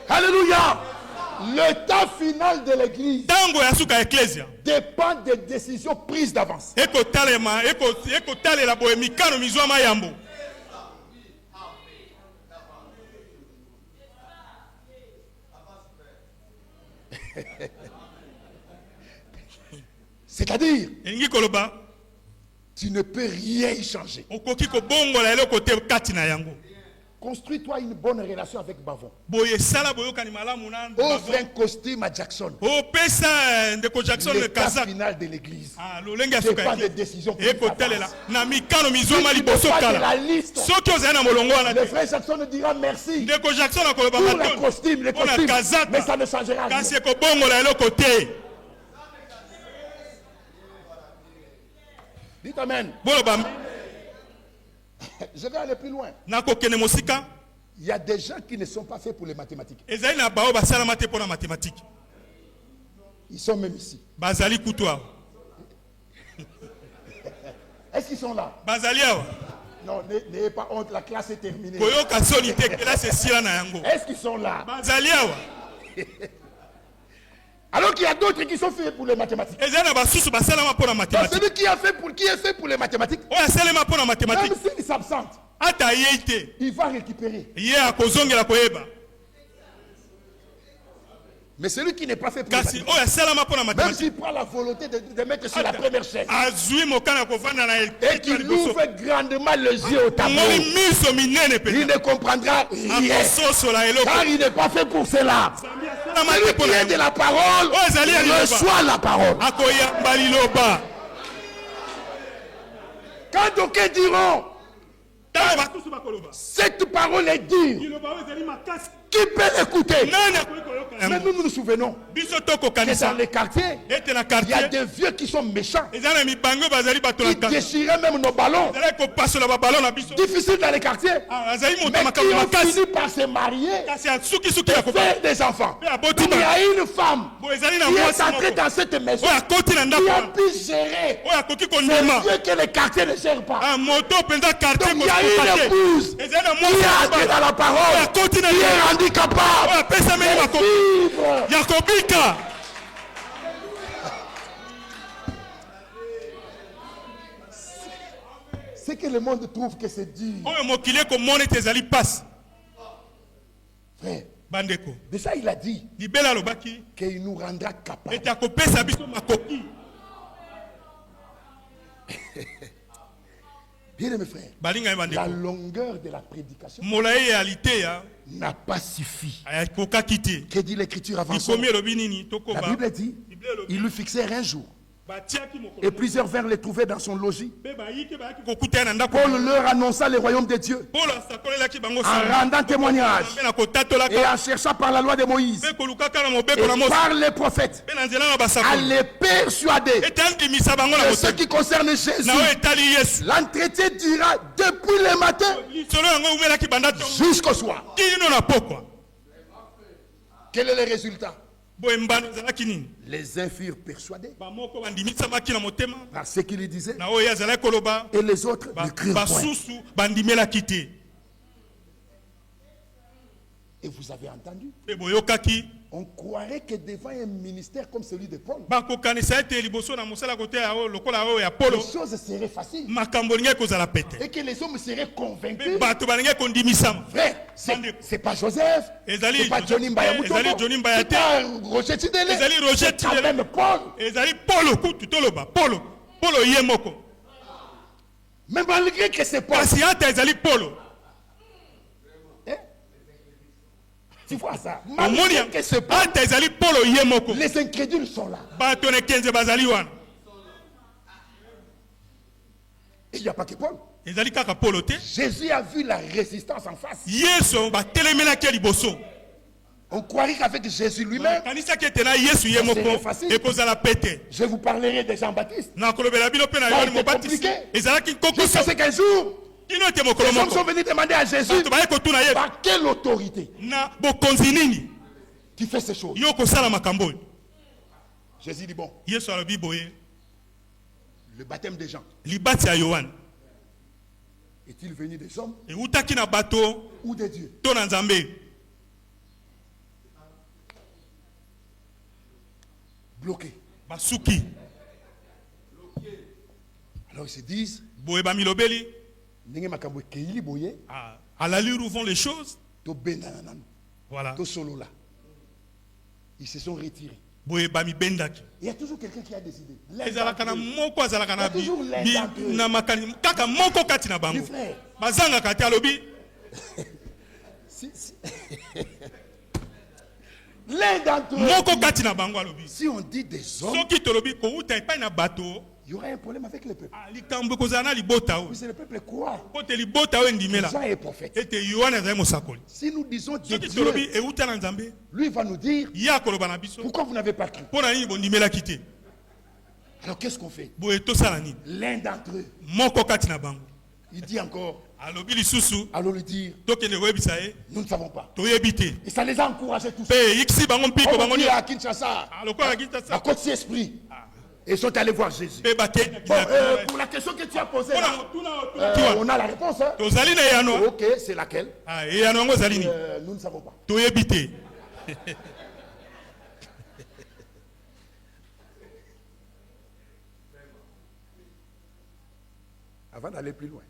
Alléluia. Le temps final de l'église dépend des décisions prises d'avance. C'est-à-dire, tu ne peux rien y changer. Construis-toi une bonne relation avec Bavon. Offre un costume à Jackson. Le cas final de l'église dépend des décisions prises d'avance. La liste. Le frère Jackson dira merci pour le costume, mais ça ne changera rien. Dites amen. Je vais aller plus loin. Il y a des gens qui ne sont pas faits pour les mathématiques. Ils sont même ici. Est-ce qu'ils sont là? Non, n'ayez pas honte, la classe est terminée. Est-ce qu'ils sont là? Alors qu'il y a d'autres qui sont faits pour les mathématiques. Donc celui qui est fait pour les mathématiques, même s'il s'absente, il va récupérer. Mais celui qui n'est pas fait pour les mathématiques, même s'il prend la volonté de mettre sur la première chaise et qu'il ouvre grandement les yeux au tableau, il ne comprendra rien, car il n'est pas fait pour cela. Celui qui est de la parole reçoit la parole. Quand d'aucuns diront Cette parole est dure. Qui peut l'écouter? Mais nous nous souvenons que dans les quartiers, il y a des vieux qui sont méchants. Ils déchiraient même nos ballons. Difficile dans les quartiers. Mais qui ont fini par se marier et faire des enfants. Il y a une femme qui est entrée dans cette maison qui a pu gérer ces vieux que les quartiers ne gèrent pas. Donc il y a une épouse qui est entrée dans la parole, qui est rendue capable de vivre. C'est que le monde trouve que c'est dur. Frère, déjà il a dit qu'il nous rendra capables. Bien mes frères, la longueur de la prédication n'a pas suffi. Que dit l'écriture avant ça? La Bible dit, il lui fixèrent un jour. Et plusieurs vinrent les trouver dans son logis. Paul leur annonça le royaume de Dieu en rendant témoignage et en cherchant par la loi de Moïse et par les prophètes à les persuader de ce qui concerne Jésus. L'entretien dura depuis le matin jusqu'au soir. Quel est le résultat? Les uns furent persuadés par ce qu'il disait et les autres ne crurent point. Et vous avez entendu? On croirait que devant un ministère comme celui de Paul, les choses seraient faciles et que les hommes seraient convaincus. Frère, c'est pas Joseph, c'est pas Johnny Mbayamutombo, c'est pas Roger Tidele, c'est quand même Paul. Mais malgré que c'est Paul, tu vois ça? Malgré que c'est Paul, les incrédules sont là. Il n'y a pas que Paul. Jésus a vu la résistance en face. On croirait qu'avec Jésus lui-même, c'est facile. Je vous parlerai de Jean-Baptiste. C'est compliqué. Jusqu'à ce qu'un jour, les hommes sont venus demander à Jésus par quelle autorité tu fais ces choses. Jésus dit bon, le baptême des gens est-il venu des hommes ou des dieux? Bloqué. Alors ils se disent, à l'allure où vont les choses, voilà. Ils se sont retirés. Il y a toujours quelqu'un qui a décidé. Il y a toujours l'un d'entre eux. L'un d'entre eux. Si on dit des hommes, il y aura un problème avec le peuple. C'est le peuple quoi? Jean est prophète. Si nous disons des dieux, lui va nous dire pourquoi vous n'avez pas cru. Alors qu'est-ce qu'on fait? L'un d'entre eux, il dit encore, allons lui dire, nous ne savons pas. Et ça les a encouragés tous. On dit à Kinshasa, à Côte-Esprit. Et ils sont allés voir Jésus. Bon, pour la question que tu as posée, là, on a la réponse. Hein? Ok, c'est laquelle? Nous ne savons pas. Avant d'aller plus loin,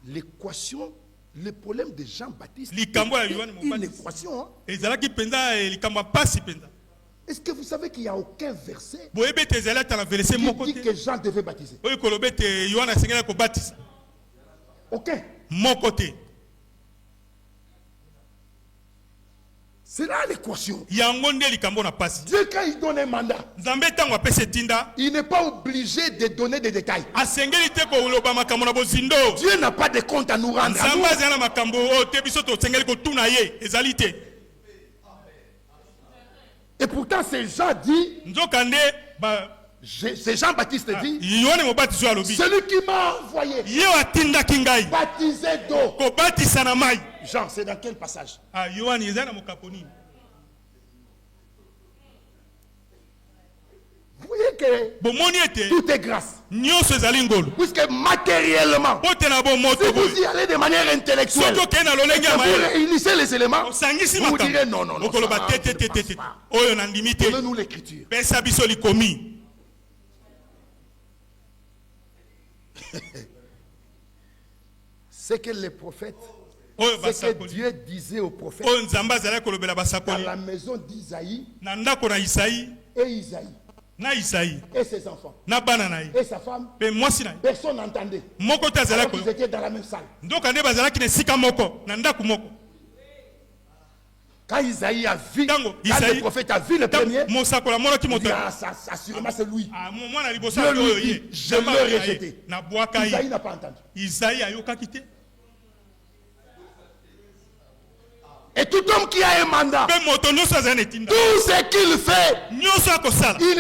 l'équation, le problème de Jean-Baptiste, une équation. Hein? Est-ce que vous savez qu'il n'y a aucun verset qui dit que Jean devait baptiser? Aucun. C'est là l'équation. Dieu, quand il donne un mandat, il n'est pas obligé de donner des détails. Dieu n'a pas de compte à nous rendre. Et pourtant, ces gens disent, c'est Jean-Baptiste dit, celui qui m'a envoyé, baptisé d'eau. Jean, c'est dans quel passage? Vous voyez que tout est grâce. Puisque matériellement, si vous y allez de manière intellectuelle, vous réunissez les éléments, vous vous direz non, non, non, donne-nous l'écriture. C'est que les prophètes, c'est que Dieu disait aux prophètes dans la maison d'Isaïe et Isaïe et ses enfants et sa femme, personne n'entendait. Ils étaient dans la même salle. Quand Isaïe a vu, quand le prophète a vu le premier, il dit, assurément c'est lui. Dieu lui dit, je l'ai rejeté. Isaïe n'a pas entendu. Et tout homme qui a un mandat, tout ce qu'il fait, il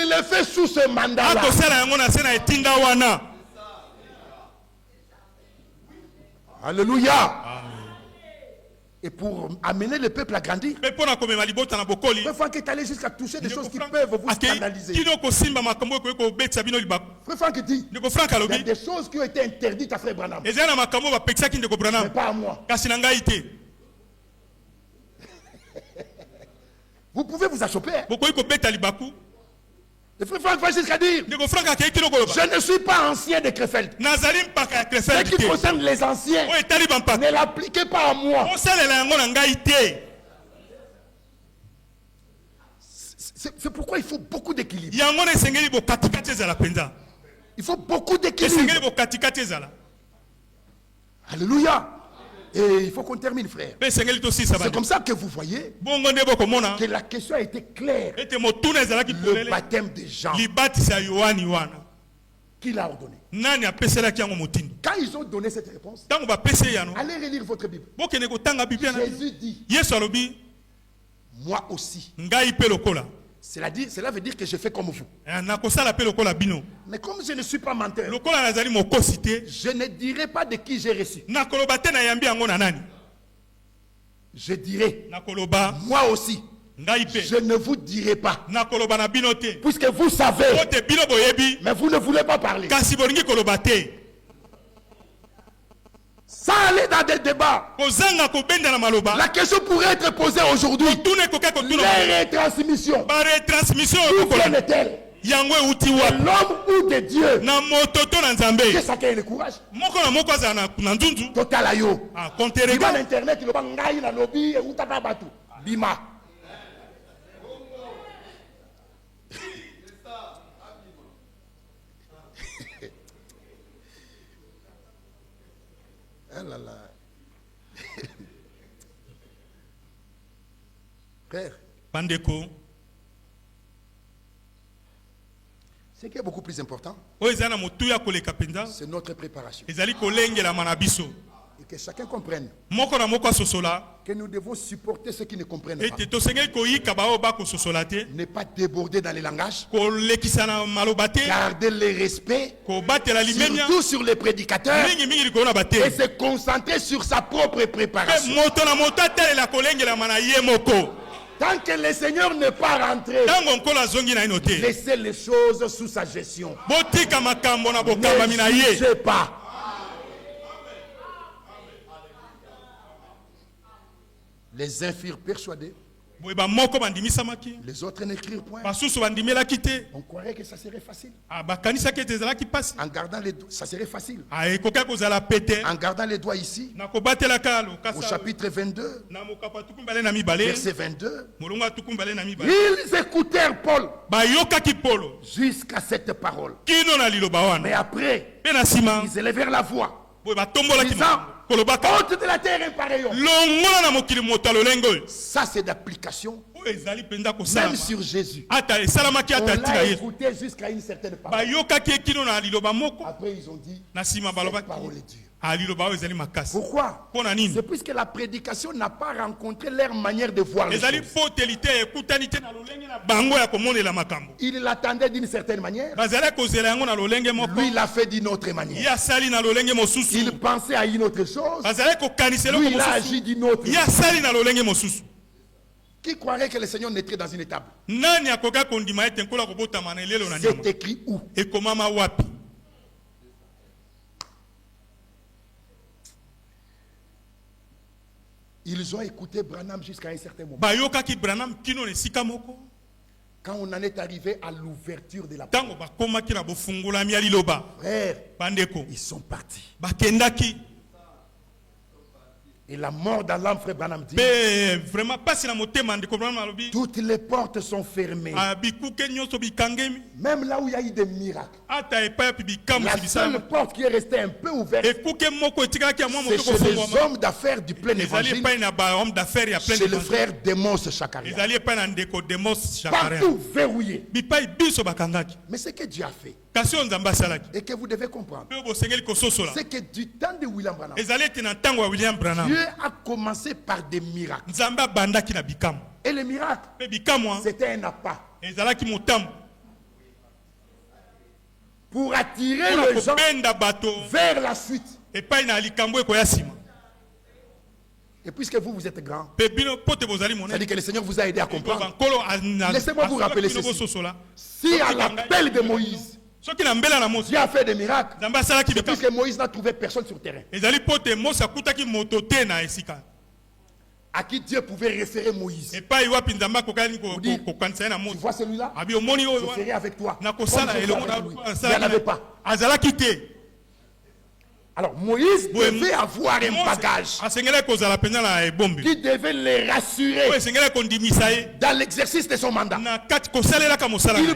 le fait sous ce mandat-là. Alléluia. Et pour amener le peuple à grandir, il faut que tu ailles jusqu'à toucher des choses qui peuvent vous scandaliser. Frère Franck dit, il y a des choses qui ont été interdites à Frère Branham, mais pas à moi. Vous pouvez vous achoper. Le frère Franck va jusqu'à dire, je ne suis pas ancien de Krefeld. Ce qui concerne les anciens, ne l'appliquez pas à moi. C'est pourquoi il faut beaucoup d'équilibre. Il faut beaucoup d'équilibre. Alléluia. Et il faut qu'on termine, frère. C'est comme ça que vous voyez que la question a été claire. Le baptême des gens. Qui l'a ordonné? Quand ils ont donné cette réponse, allez relire votre Bible. Jésus dit, moi aussi. Cela veut dire que je fais comme vous. Mais comme je ne suis pas menteur, je ne dirai pas de qui j'ai reçu. Je dirai, moi aussi. Je ne vous dirai pas. Puisque vous savez, mais vous ne voulez pas parler. Sans aller dans des débats, la question pourrait être posée aujourd'hui. Les retransmissions, d'où viennent-elles? De l'homme ou de Dieu? Que chacun ait le courage. Total ayo. Bima l'internet, il va ngai na lobby et utata batu. Bima. Ah là là. Frère, ce qui est beaucoup plus important, c'est notre préparation. Et que chacun comprenne que nous devons supporter ceux qui ne comprennent pas. Ne pas déborder dans les langages. Garder le respect, surtout sur les prédicateurs, et se concentrer sur sa propre préparation. Tant que le Seigneur n'est pas rentré, laissez les choses sous sa gestion. Ne jugez pas. Les uns furent persuadés, les autres n'écrirent point. On croirait que ça serait facile. En gardant les doigts, ça serait facile. En gardant les doigts ici, au chapitre 22, verset 22, ils écoutèrent Paul jusqu'à cette parole. Mais après, ils élevèrent la voix, disant, Honte de la terre est pareil. Ça c'est d'application. Même sur Jésus. On l'a écouté jusqu'à une certaine parole. Après ils ont dit, cette parole est dure. Pourquoi? C'est puisque la prédication n'a pas rencontré leur manière de voir les choses. Il l'attendait d'une certaine manière. Lui, il l'a fait d'une autre manière. Il pensait à une autre chose. Lui, il a agi d'une autre manière. Qui croirait que le Seigneur naîtrait dans une étable? C'est écrit où? Ils ont écouté Branham jusqu'à un certain moment. Quand on en est arrivé à l'ouverture de la parole, frère, ils sont partis. Et la mort dans l'âme, frère Branham dit, toutes les portes sont fermées. Même là où il y a eu des miracles, la seule porte qui est restée un peu ouverte, c'est chez les hommes d'affaires du plein évangile, chez le frère Demos Chakaria. Partout verrouillé. Mais ce que Dieu a fait, et que vous devez comprendre, c'est que du temps de William Branham, Dieu a commencé par des miracles. Et les miracles, c'était un appât pour attirer les gens vers la suite. Et puisque vous êtes grand, c'est-à-dire que le Seigneur vous a aidé à comprendre. Laissez-moi vous rappeler ceci. Si à l'appel de Moïse, Dieu a fait des miracles, c'est parce que Moïse n'a trouvé personne sur le terrain à qui Dieu pouvait référer Moïse. Tu vois celui-là, je serai avec toi. Il n'y en avait pas. Alors Moïse devait avoir un bagage qui devait les rassurer dans l'exercice de son mandat. Il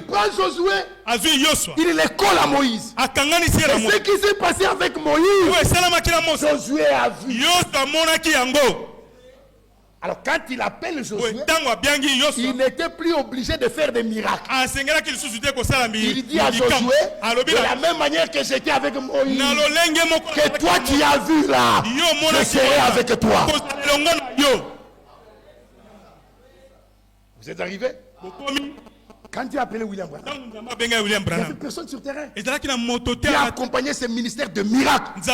prend Josué, il les colle à Moïse. Et ce qui s'est passé avec Moïse, Josué a vu. Alors quand il appelle Josué, il n'était plus obligé de faire des miracles. Il dit à Josué, de la même manière que j'étais avec Moïse, que toi tu as vu là, je serai avec toi. Vous êtes arrivé? Quand Dieu a appelé William Branham, il n'y avait personne sur le terrain. Il a accompagné ce ministère de miracles. Et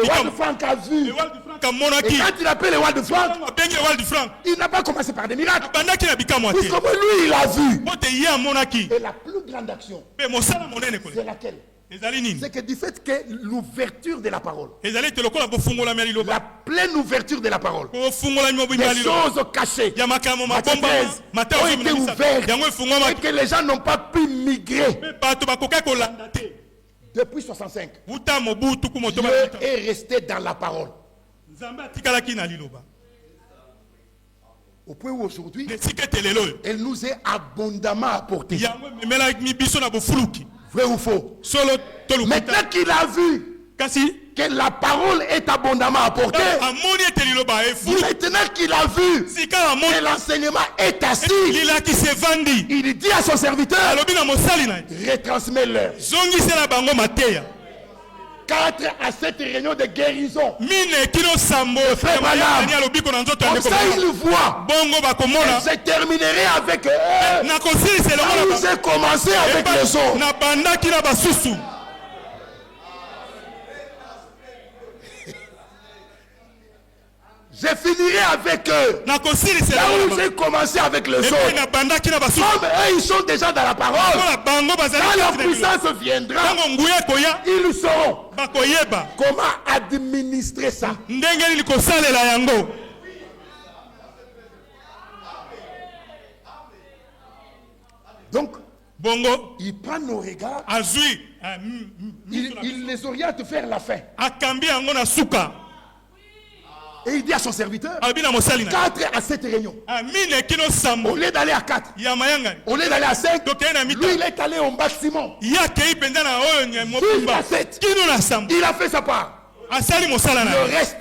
Wald Frank a vu. Et quand il appelle Wald Frank, il n'a pas commencé par des miracles. Puisque lui, il a vu. Et la plus grande action, c'est laquelle? C'est que du fait que l'ouverture de la parole, la pleine ouverture de la parole, les choses cachées, ont été ouvertes et que les gens n'ont pas pu migrer. Depuis 65, Dieu est resté dans la parole. Au point où aujourd'hui, elle nous est abondamment apportée. Vrai ou faux? Maintenant qu'il a vu que la parole est abondamment apportée, maintenant qu'il a vu que l'enseignement est assis, il dit à son serviteur, retransmets-leur 4 à 7 réunions de guérison. Frère Branham, comme ça il voit. Et je terminerai avec eux. J'ai commencé avec les autres. Je finirai avec eux. Là où j'ai commencé avec les autres. Comme eux, ils sont déjà dans la parole. Quand leur puissance viendra, ils sauront comment administrer ça. Donc, il prend nos regards, il les oriente vers la fin. Et il dit à son serviteur, 4 à 7 réunions. Au lieu d'aller à 4, au lieu d'aller à 5, lui il est allé au maximum. 6 à 7. Il a fait sa part. Le reste,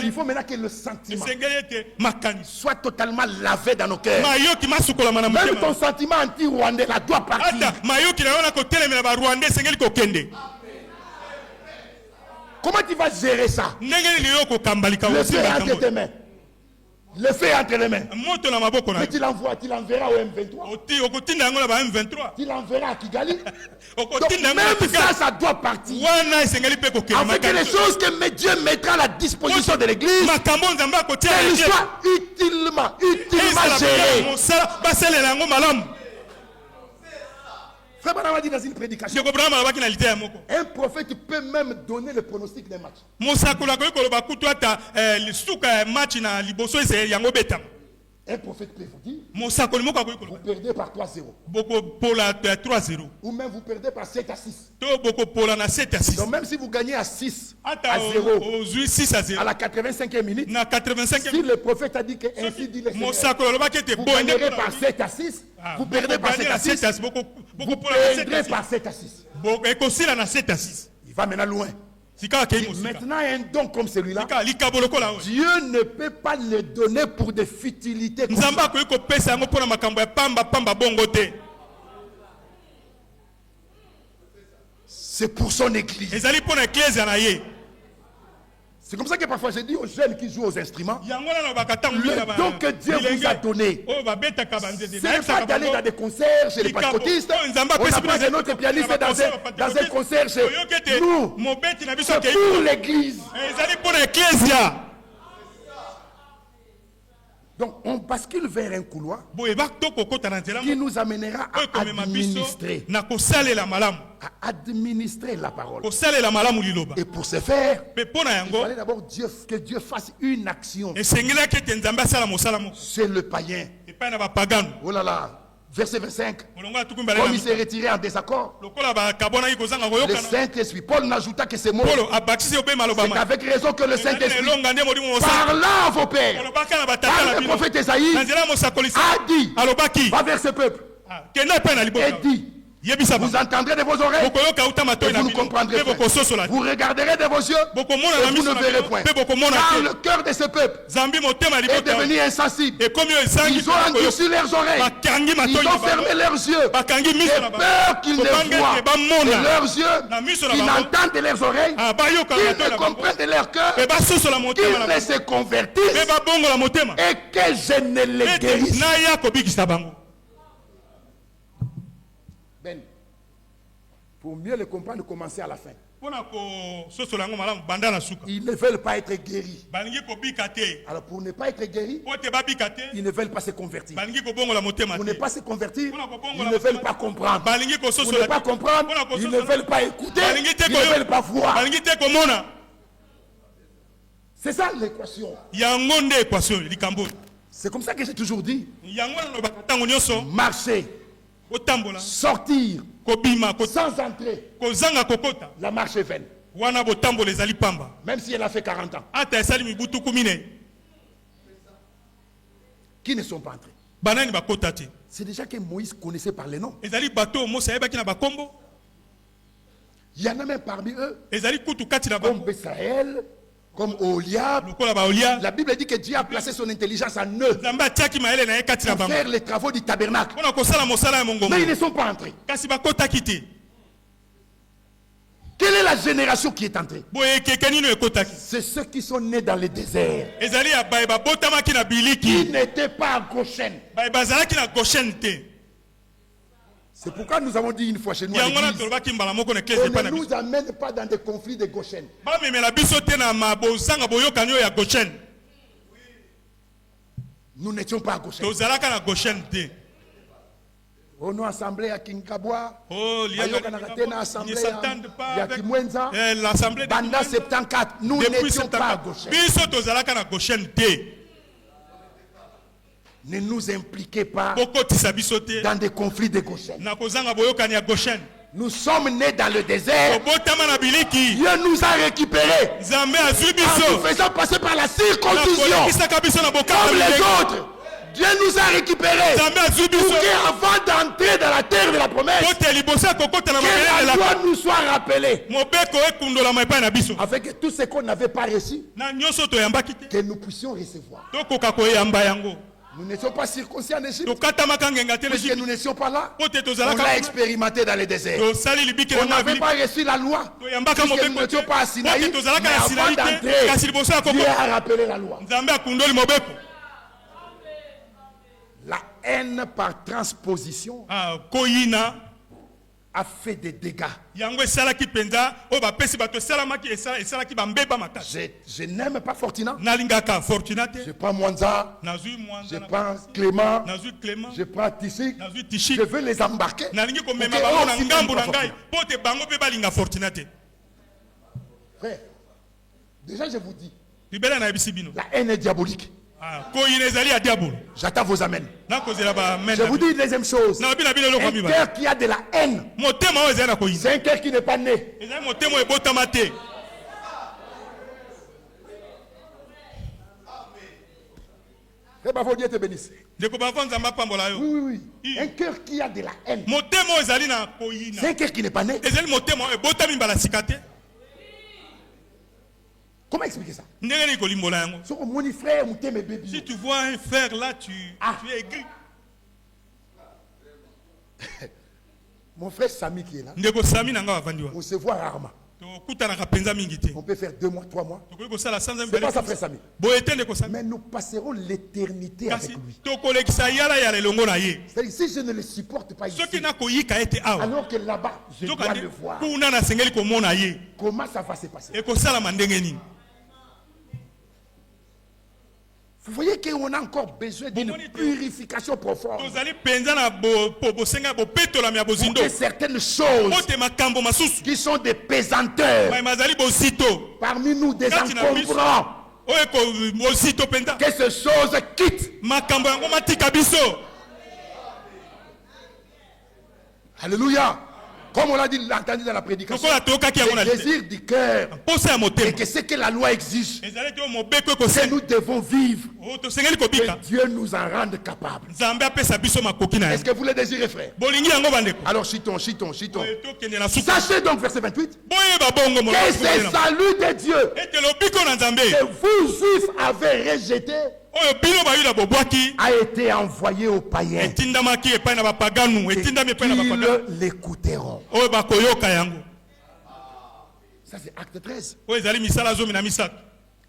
il faut maintenant que le sentiment soit totalement lavé dans nos cœurs. Même ton sentiment anti-rwandais là doit partir. Comment tu vas gérer ça? Le feu entre tes mains. Le feu entre les mains. Mais tu l'enverras au M23. Tu l'enverras à Kigali. Donc même ça doit partir. Avec les choses que Dieu mettra à la disposition de l'église, qu'elles soient utilement gérées. Frère Branham a dit dans une prédication, un prophète peut même donner le pronostic d'un match. Un prophète peut vous dire, vous perdez par 3-0. Ou même vous perdez par 7-6. Donc même si vous gagnez à 6-0, à la 85e minute, si le prophète a dit que ainsi dit le Seigneur, vous gagnerez par 7-6, vous perdez par 7-6, vous perdrez par 7-6. Il va maintenant loin. Maintenant, un don comme celui-là, Dieu ne peut pas le donner pour des futilités. C'est pour son église. C'est comme ça que parfois je dis aux jeunes qui jouent aux instruments, le don que Dieu vous a donné, ce n'est pas d'aller dans des concerts chez les pentecôtistes. On n'a pas un autre pianiste dans un concert chez nous. C'est pour l'église. Donc on bascule vers un couloir qui nous amènera à administrer la parole. Et pour ce faire, il fallait d'abord que Dieu fasse une action. C'est le païen. Oh là là. Verset 25, comme il s'est retiré en désaccord, le Saint-Esprit, Paul n'ajouta que ces mots, c'est avec raison que le Saint-Esprit, parlant à vos pères, par le prophète Esaïe, a dit, va vers ce peuple, et dit, vous entendrez de vos oreilles et vous ne comprendrez point. Vous regarderez de vos yeux et vous ne verrez point. Car le cœur de ce peuple est devenu insensible. Ils ont endurci leurs oreilles. Ils ont fermé leurs yeux. De peur qu'ils ne voient de leurs yeux, qu'ils n'entendent de leurs oreilles, qu'ils ne comprennent de leur cœur, qu'ils ne se convertissent et que je ne les guérisse. Ben, pour mieux le comprendre, commencer à la fin. Ils ne veulent pas être guéris. Alors pour ne pas être guéris, ils ne veulent pas se convertir. Pour ne pas se convertir, ils ne veulent pas comprendre. Pour ne pas comprendre, ils ne veulent pas écouter, ils ne veulent pas voir. C'est ça l'équation. C'est comme ça que j'ai toujours dit. Marcher, sortir, sans entrer, la marche est vaine. Même si elle a fait 40 ans. Qui ne sont pas entrés. C'est déjà que Moïse connaissait par les noms. Il y en a même parmi eux, comme Bessaël, comme Oliab. La Bible dit que Dieu a placé son intelligence en eux pour faire les travaux du tabernacle. Mais ils ne sont pas entrés. Quelle est la génération qui est entrée? C'est ceux qui sont nés dans le désert, qui n'étaient pas à Goshen. C'est pourquoi nous avons dit une fois chez nous à l'église, on ne nous amène pas dans des conflits de Goshen. Nous n'étions pas à Goshen. On a assemblé à Kinkabwa, à assemblée à Kimwenza, pendant 74, nous n'étions pas à Goshen. Ne nous impliquez pas dans des conflits de Goshen. Nous sommes nés dans le désert. Dieu nous a récupérés en nous faisant passer par la circoncision comme les autres. Dieu nous a récupérés pour qu'avant d'entrer dans la terre de la promesse, Que la loi nous soit rappelée. Afin que tout ce qu'on n'avait pas reçu, que nous puissions recevoir. Nous n'étions pas circoncis en Égypte. Puisque nous n'étions pas là. On l'a expérimenté dans le désert. On n'avait pas reçu la loi. Puisque nous n'étions pas à Sinaï. Mais avant d'entrer, Dieu a rappelé la loi. La haine par transposition a fait des dégâts. Je n'aime pas Fortina. Je prends Mwanza. Je prends Clément. Je prends Tissik. Je veux les embarquer. Frère, déjà je vous dis, la haine est diabolique. J'attends vos amens. Je vous dis une deuxième chose. Un cœur qui a de la haine, c'est un cœur qui n'est pas né. Dieu te bénisse. Oui. Un cœur qui a de la haine, c'est un cœur qui n'est pas né. Comment expliquer ça? Si tu vois un frère là, tu es aigri. Mon frère Sami qui est là, on se voit rarement. On peut faire 2 mois, 3 mois. C'est pas ça, frère Sami. Mais nous passerons l'éternité avec lui. C'est-à-dire, si je ne le supporte pas ici, alors que là-bas, je dois le voir, comment ça va se passer? Vous voyez qu'on a encore besoin d'une purification profonde. Pour que certaines choses qui sont des pesanteurs parmi nous, des encombrants, que ces choses quittent. Alléluia. Comme on l'a dit, entendu dans la prédication, le désir du cœur et que ce que la loi exige, que nous devons vivre, que Dieu nous en rende capables. Est-ce que vous le désirez, frère? Alors chitons. Sachez donc, verset 28, que c'est salut de Dieu que vous, juifs, avez rejeté, a été envoyé aux païens et qu'ils l'écouteront. Ça c'est acte 13.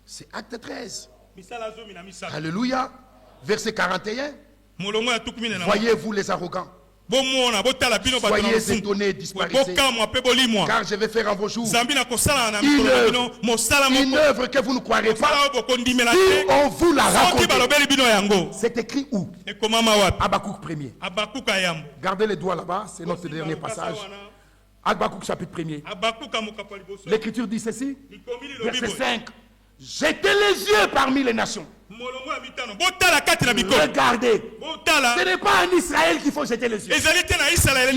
C'est acte 13. Alléluia. Verset 41. Voyez-vous les arrogants, soyez étonnés et disparaissez, car je vais faire en vos jours une œuvre que vous ne croirez pas si on vous la raconte. C'est écrit où? Habakkuk 1er. Gardez les doigts là-bas, c'est notre dernier passage. Habakkuk chapitre 1er. L'écriture dit ceci, verset 5. Jetez les yeux parmi les nations. Regardez. Ce n'est pas en Israël qu'il faut jeter les yeux. Il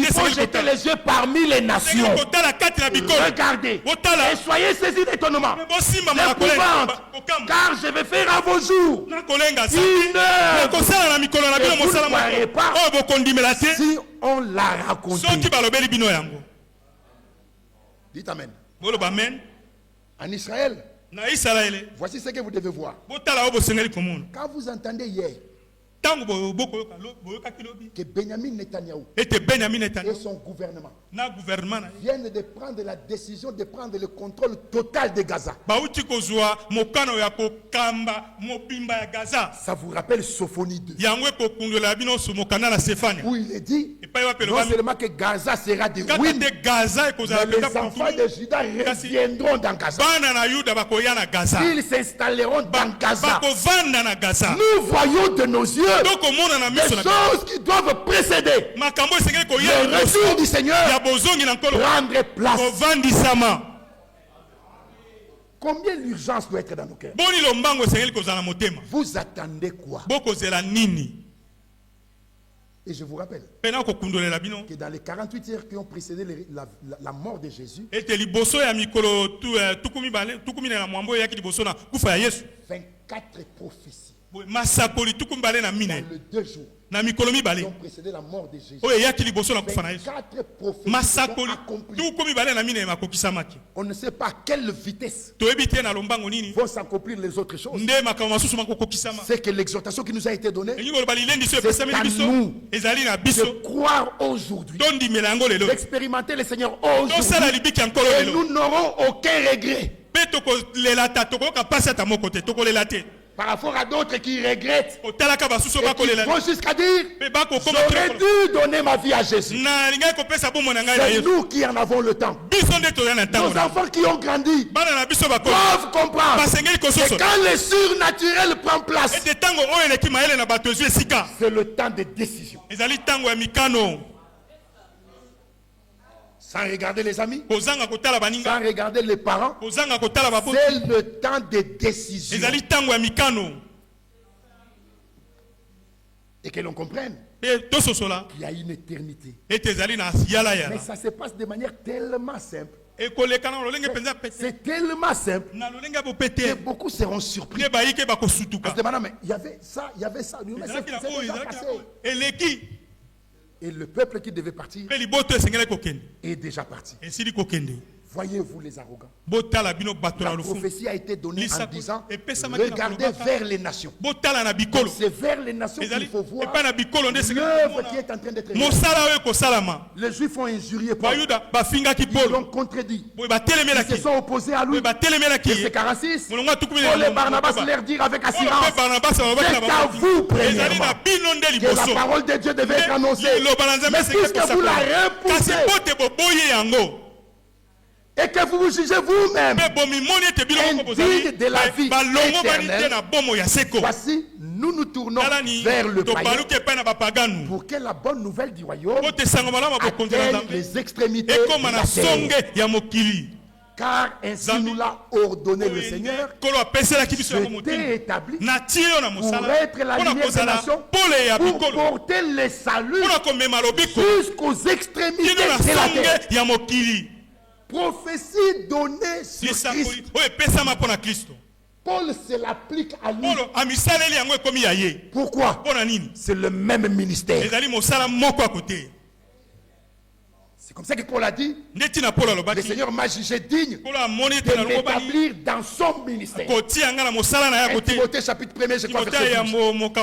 faut jeter les yeux parmi les nations. Regardez. Et soyez saisis d'étonnement, d'épouvante, car je vais faire à vos jours une œuvre que vous ne croirez pas si on l'a raconté. Dites Amen. En Israël, voici ce que vous devez voir. Quand vous entendez hier que Benjamin Netanyahu et son gouvernement viennent de prendre la décision de prendre le contrôle total de Gaza, ça vous rappelle Sophonie 2, où il est dit non seulement que Gaza sera de ruines, mais les enfants de Juda reviendront dans Gaza. Ils s'installeront dans Gaza. Nous voyons de nos yeux des choses qui doivent précéder le retour du Seigneur, prendre place. Combien l'urgence doit être dans nos cœurs? Vous attendez quoi? Et je vous rappelle que dans les 48 heures qui ont précédé la mort de Jésus, 24 prophéties le 2 jours qui ont précédé la mort de Jésus. 24 prophéties. On ne sait pas à quelle vitesse vont s'accomplir les autres choses. C'est que l'exhortation qui nous a été donnée, c'est à nous de croire aujourd'hui, d'expérimenter le Seigneur aujourd'hui, et nous n'aurons aucun regret. Par rapport à d'autres qui regrettent et qui vont jusqu'à dire j'aurais dû donner ma vie à Jésus. C'est nous qui en avons le temps. Nos enfants qui ont grandi doivent comprendre que quand le surnaturel prend place, c'est le temps de décision. Sans regarder les amis, sans regarder les parents, c'est le temps de décision. Et que l'on comprenne qu'il y a une éternité. Mais ça se passe de manière tellement simple. C'est tellement simple que beaucoup seront surpris. Parce que maintenant, mais il y avait ça, il y avait ça. Mais c'est déjà passé. Et le peuple qui devait partir est déjà parti. Voyez-vous les arrogants. La prophétie a été donnée en disant regardez vers les nations. C'est vers les nations qu'il faut voir l'œuvre qui est en train d'être réalisée. Les Juifs ont injurié Paul. Ils l'ont contredit. Ils se sont opposés à lui. Verset 46. Paul et Barnabas leur dirent avec assurance c'est à vous premièrement que la parole de Dieu devait être annoncée. Mais puisque vous la repoussez et que vous vous jugez vous-même indigne de la vie éternelle, voici, nous nous tournons vers le païen pour que la bonne nouvelle du royaume atteigne les extrémités de la terre. Car ainsi nous l'a ordonné le Seigneur. Je t'ai établi pour être la lumière des nations, pour porter le salut jusqu'aux extrémités de la terre. Prophétie donnée sur Christ. Paul se l'applique à lui. Pourquoi? C'est le même ministère. C'est comme ça que Paul a dit le Seigneur m'a jugé digne de m'établir dans son ministère. Et Timothée chapitre 1er, je crois verset 12.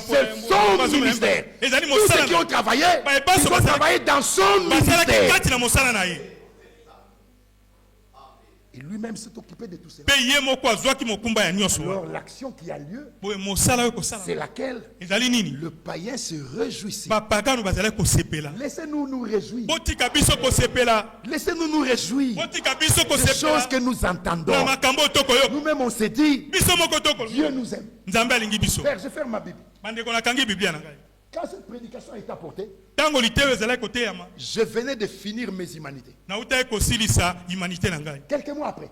C'est son ministère. Tous ceux qui ont travaillé, ils ont travaillé dans son ministère. Et lui-même s'est occupé de tout cela. Alors l'action qui a lieu, c'est laquelle le païen se réjouit. Laissez-nous nous réjouir. Laissez-nous nous réjouir des choses que nous entendons. Nous-mêmes on s'est dit, Dieu nous aime. Père, je ferme ma Bible. Quand cette prédication est apportée, je venais de finir mes humanités. Quelques mois après.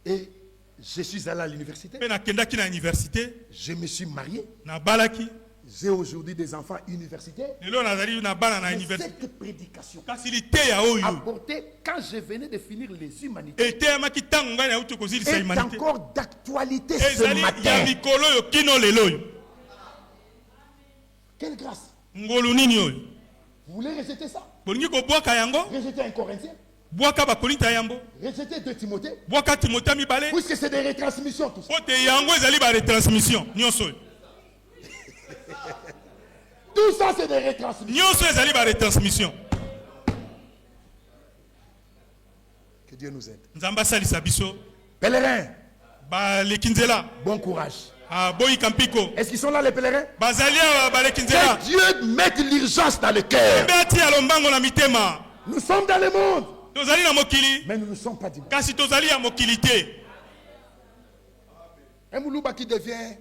Et je suis allé à l'université. Je me suis marié. J'ai aujourd'hui des enfants universitaires. Cette prédication apportée quand je venais de finir les humanités est encore d'actualité ce matin. Quelle grâce! Vous voulez rejeter ça? Rejeter un Corinthien? Rejeter 2 Timothée? Puisque c'est des retransmissions tout ça. Tout ça c'est des retransmissions. Que Dieu nous aide. Pèlerins, bon courage. Est-ce qu'ils sont là les pèlerins? Que Dieu mette l'urgence dans le cœur. Nous sommes dans le monde, mais nous ne sommes pas du monde. Un Moulouba qui devient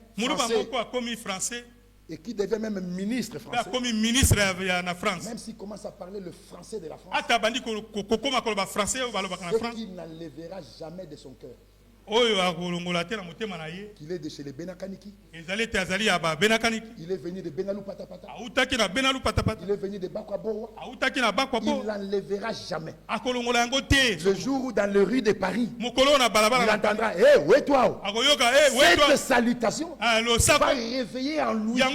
français et qui devient même ministre français, même s'il commence à parler le français de la France, ce qu'il n'enlèvera jamais de son cœur. qu'il est de chez les Benakaniki. Il est venu de Benalou Patapata. Il est venu de Bakwaboa. Il n'enlèvera jamais. Le jour où dans les rues de Paris, il entendra, hé, où est toi? Cette salutation va réveiller en lui un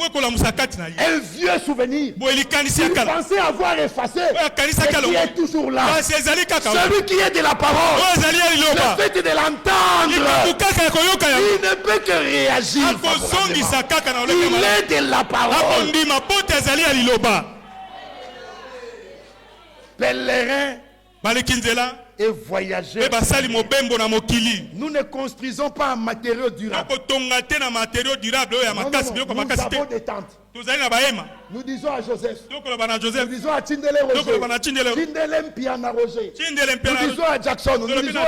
vieux souvenir qu'il pensait avoir effacé, mais qui est toujours là. Celui qui est de la parole, le fait de l'entendre, il ne peut que réagir. Il est de la parole. Pèlerin et voyageurs. Nous ne construisons pas en matériaux durables. Nous avons des tentes. Nous disons à Joseph, nous disons à Tindele Roger, Tindele Mpiana Roger, nous disons à Jackson, nous disons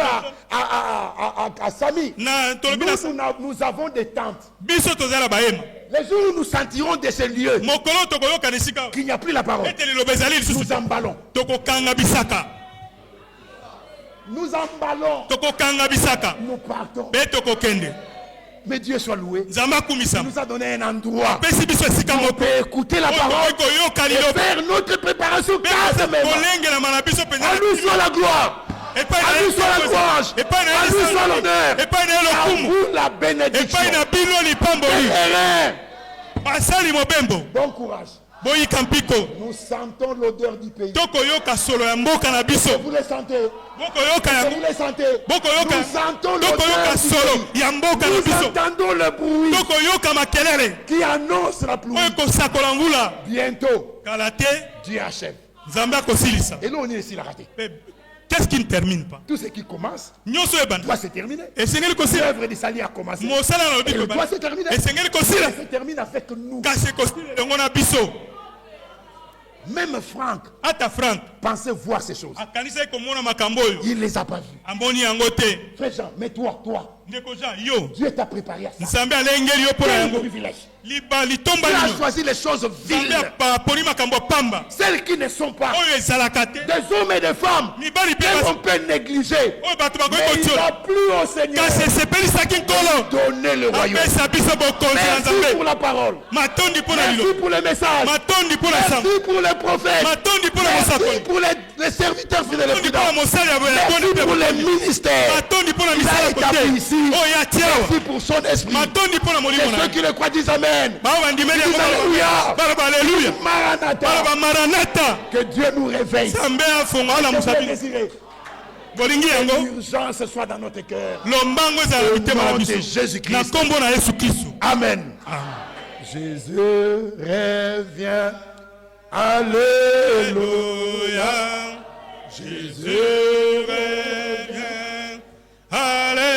à Samy, nous avons des tentes. Les jours où nous sentirons de ces lieux qu'il n'y a plus la parole, nous emballons. Nous emballons. Nous partons. Mais Dieu soit loué. Il nous a donné un endroit où on peut écouter la parole et faire notre préparation. À nous soit la gloire. À nous soit la louange. À nous soit l'honneur. À vous la bénédiction. Bon courage. Nous sentons l'odeur du pays. Vous le sentez? Vous le sentez? Nous sentons l'odeur du pays. Nous entendons le bruit qui annonce la pluie. Bientôt, Dieu achève. Et là, on est ici, la raté. Qu'est-ce qui ne termine pas? Tout ce qui commence doit se terminer. L'œuvre de Sali a commencé. Et il doit se terminer. Et ça se termine avec nous. Même Franck pensait voir ces choses. Il ne les a pas vues. Frère Jean, mais toi, Dieu t'a préparé à ça. Quel privilège. Tu as choisi les choses viles, celles qui ne sont pas, des hommes et des femmes qu'on peut négliger. Mais il n'a plus au Seigneur donner le royaume. Merci pour la parole. Merci pour le message. Merci pour les prophètes. Merci pour les serviteurs fidèles et fidèles. Merci pour les ministères. Il a établi ici. Merci pour son esprit. Et ceux qui le croient disent Amen. Alléluia. Maranatha. Que Dieu nous réveille. Que l'urgence soit dans notre cœur. Au nom de Jésus-Christ. Amen. Jésus revient. Alléluia. Jésus revient. Alléluia.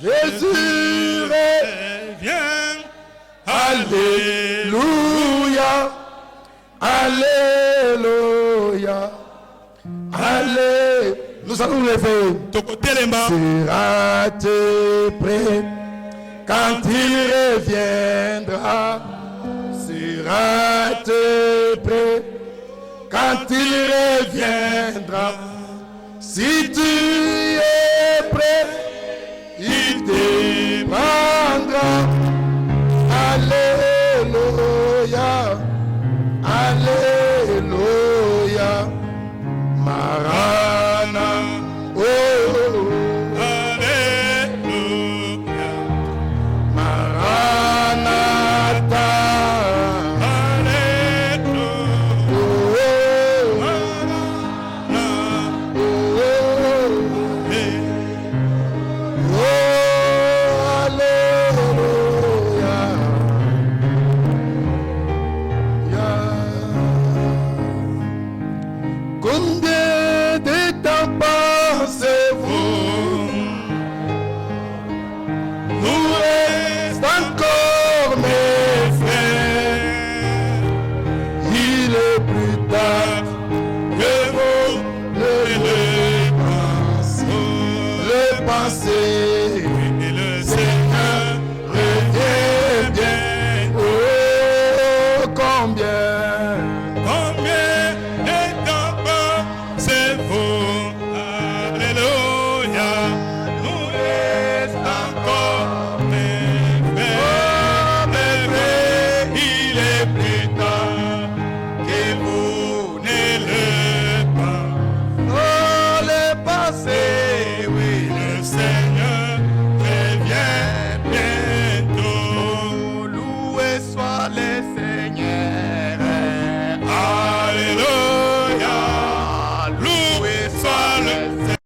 Jésus revient. Alléluia. Alléluia. Alléluia. Nous allons nous lever. Seras-tu prêt quand il reviendra? Seras-tu prêt quand il reviendra? Si tu es prêt, il te prendra. Alléluia. Alléluia. Maranatha. Oh, alléluia. Maranatha. Alléluia. Alléluia.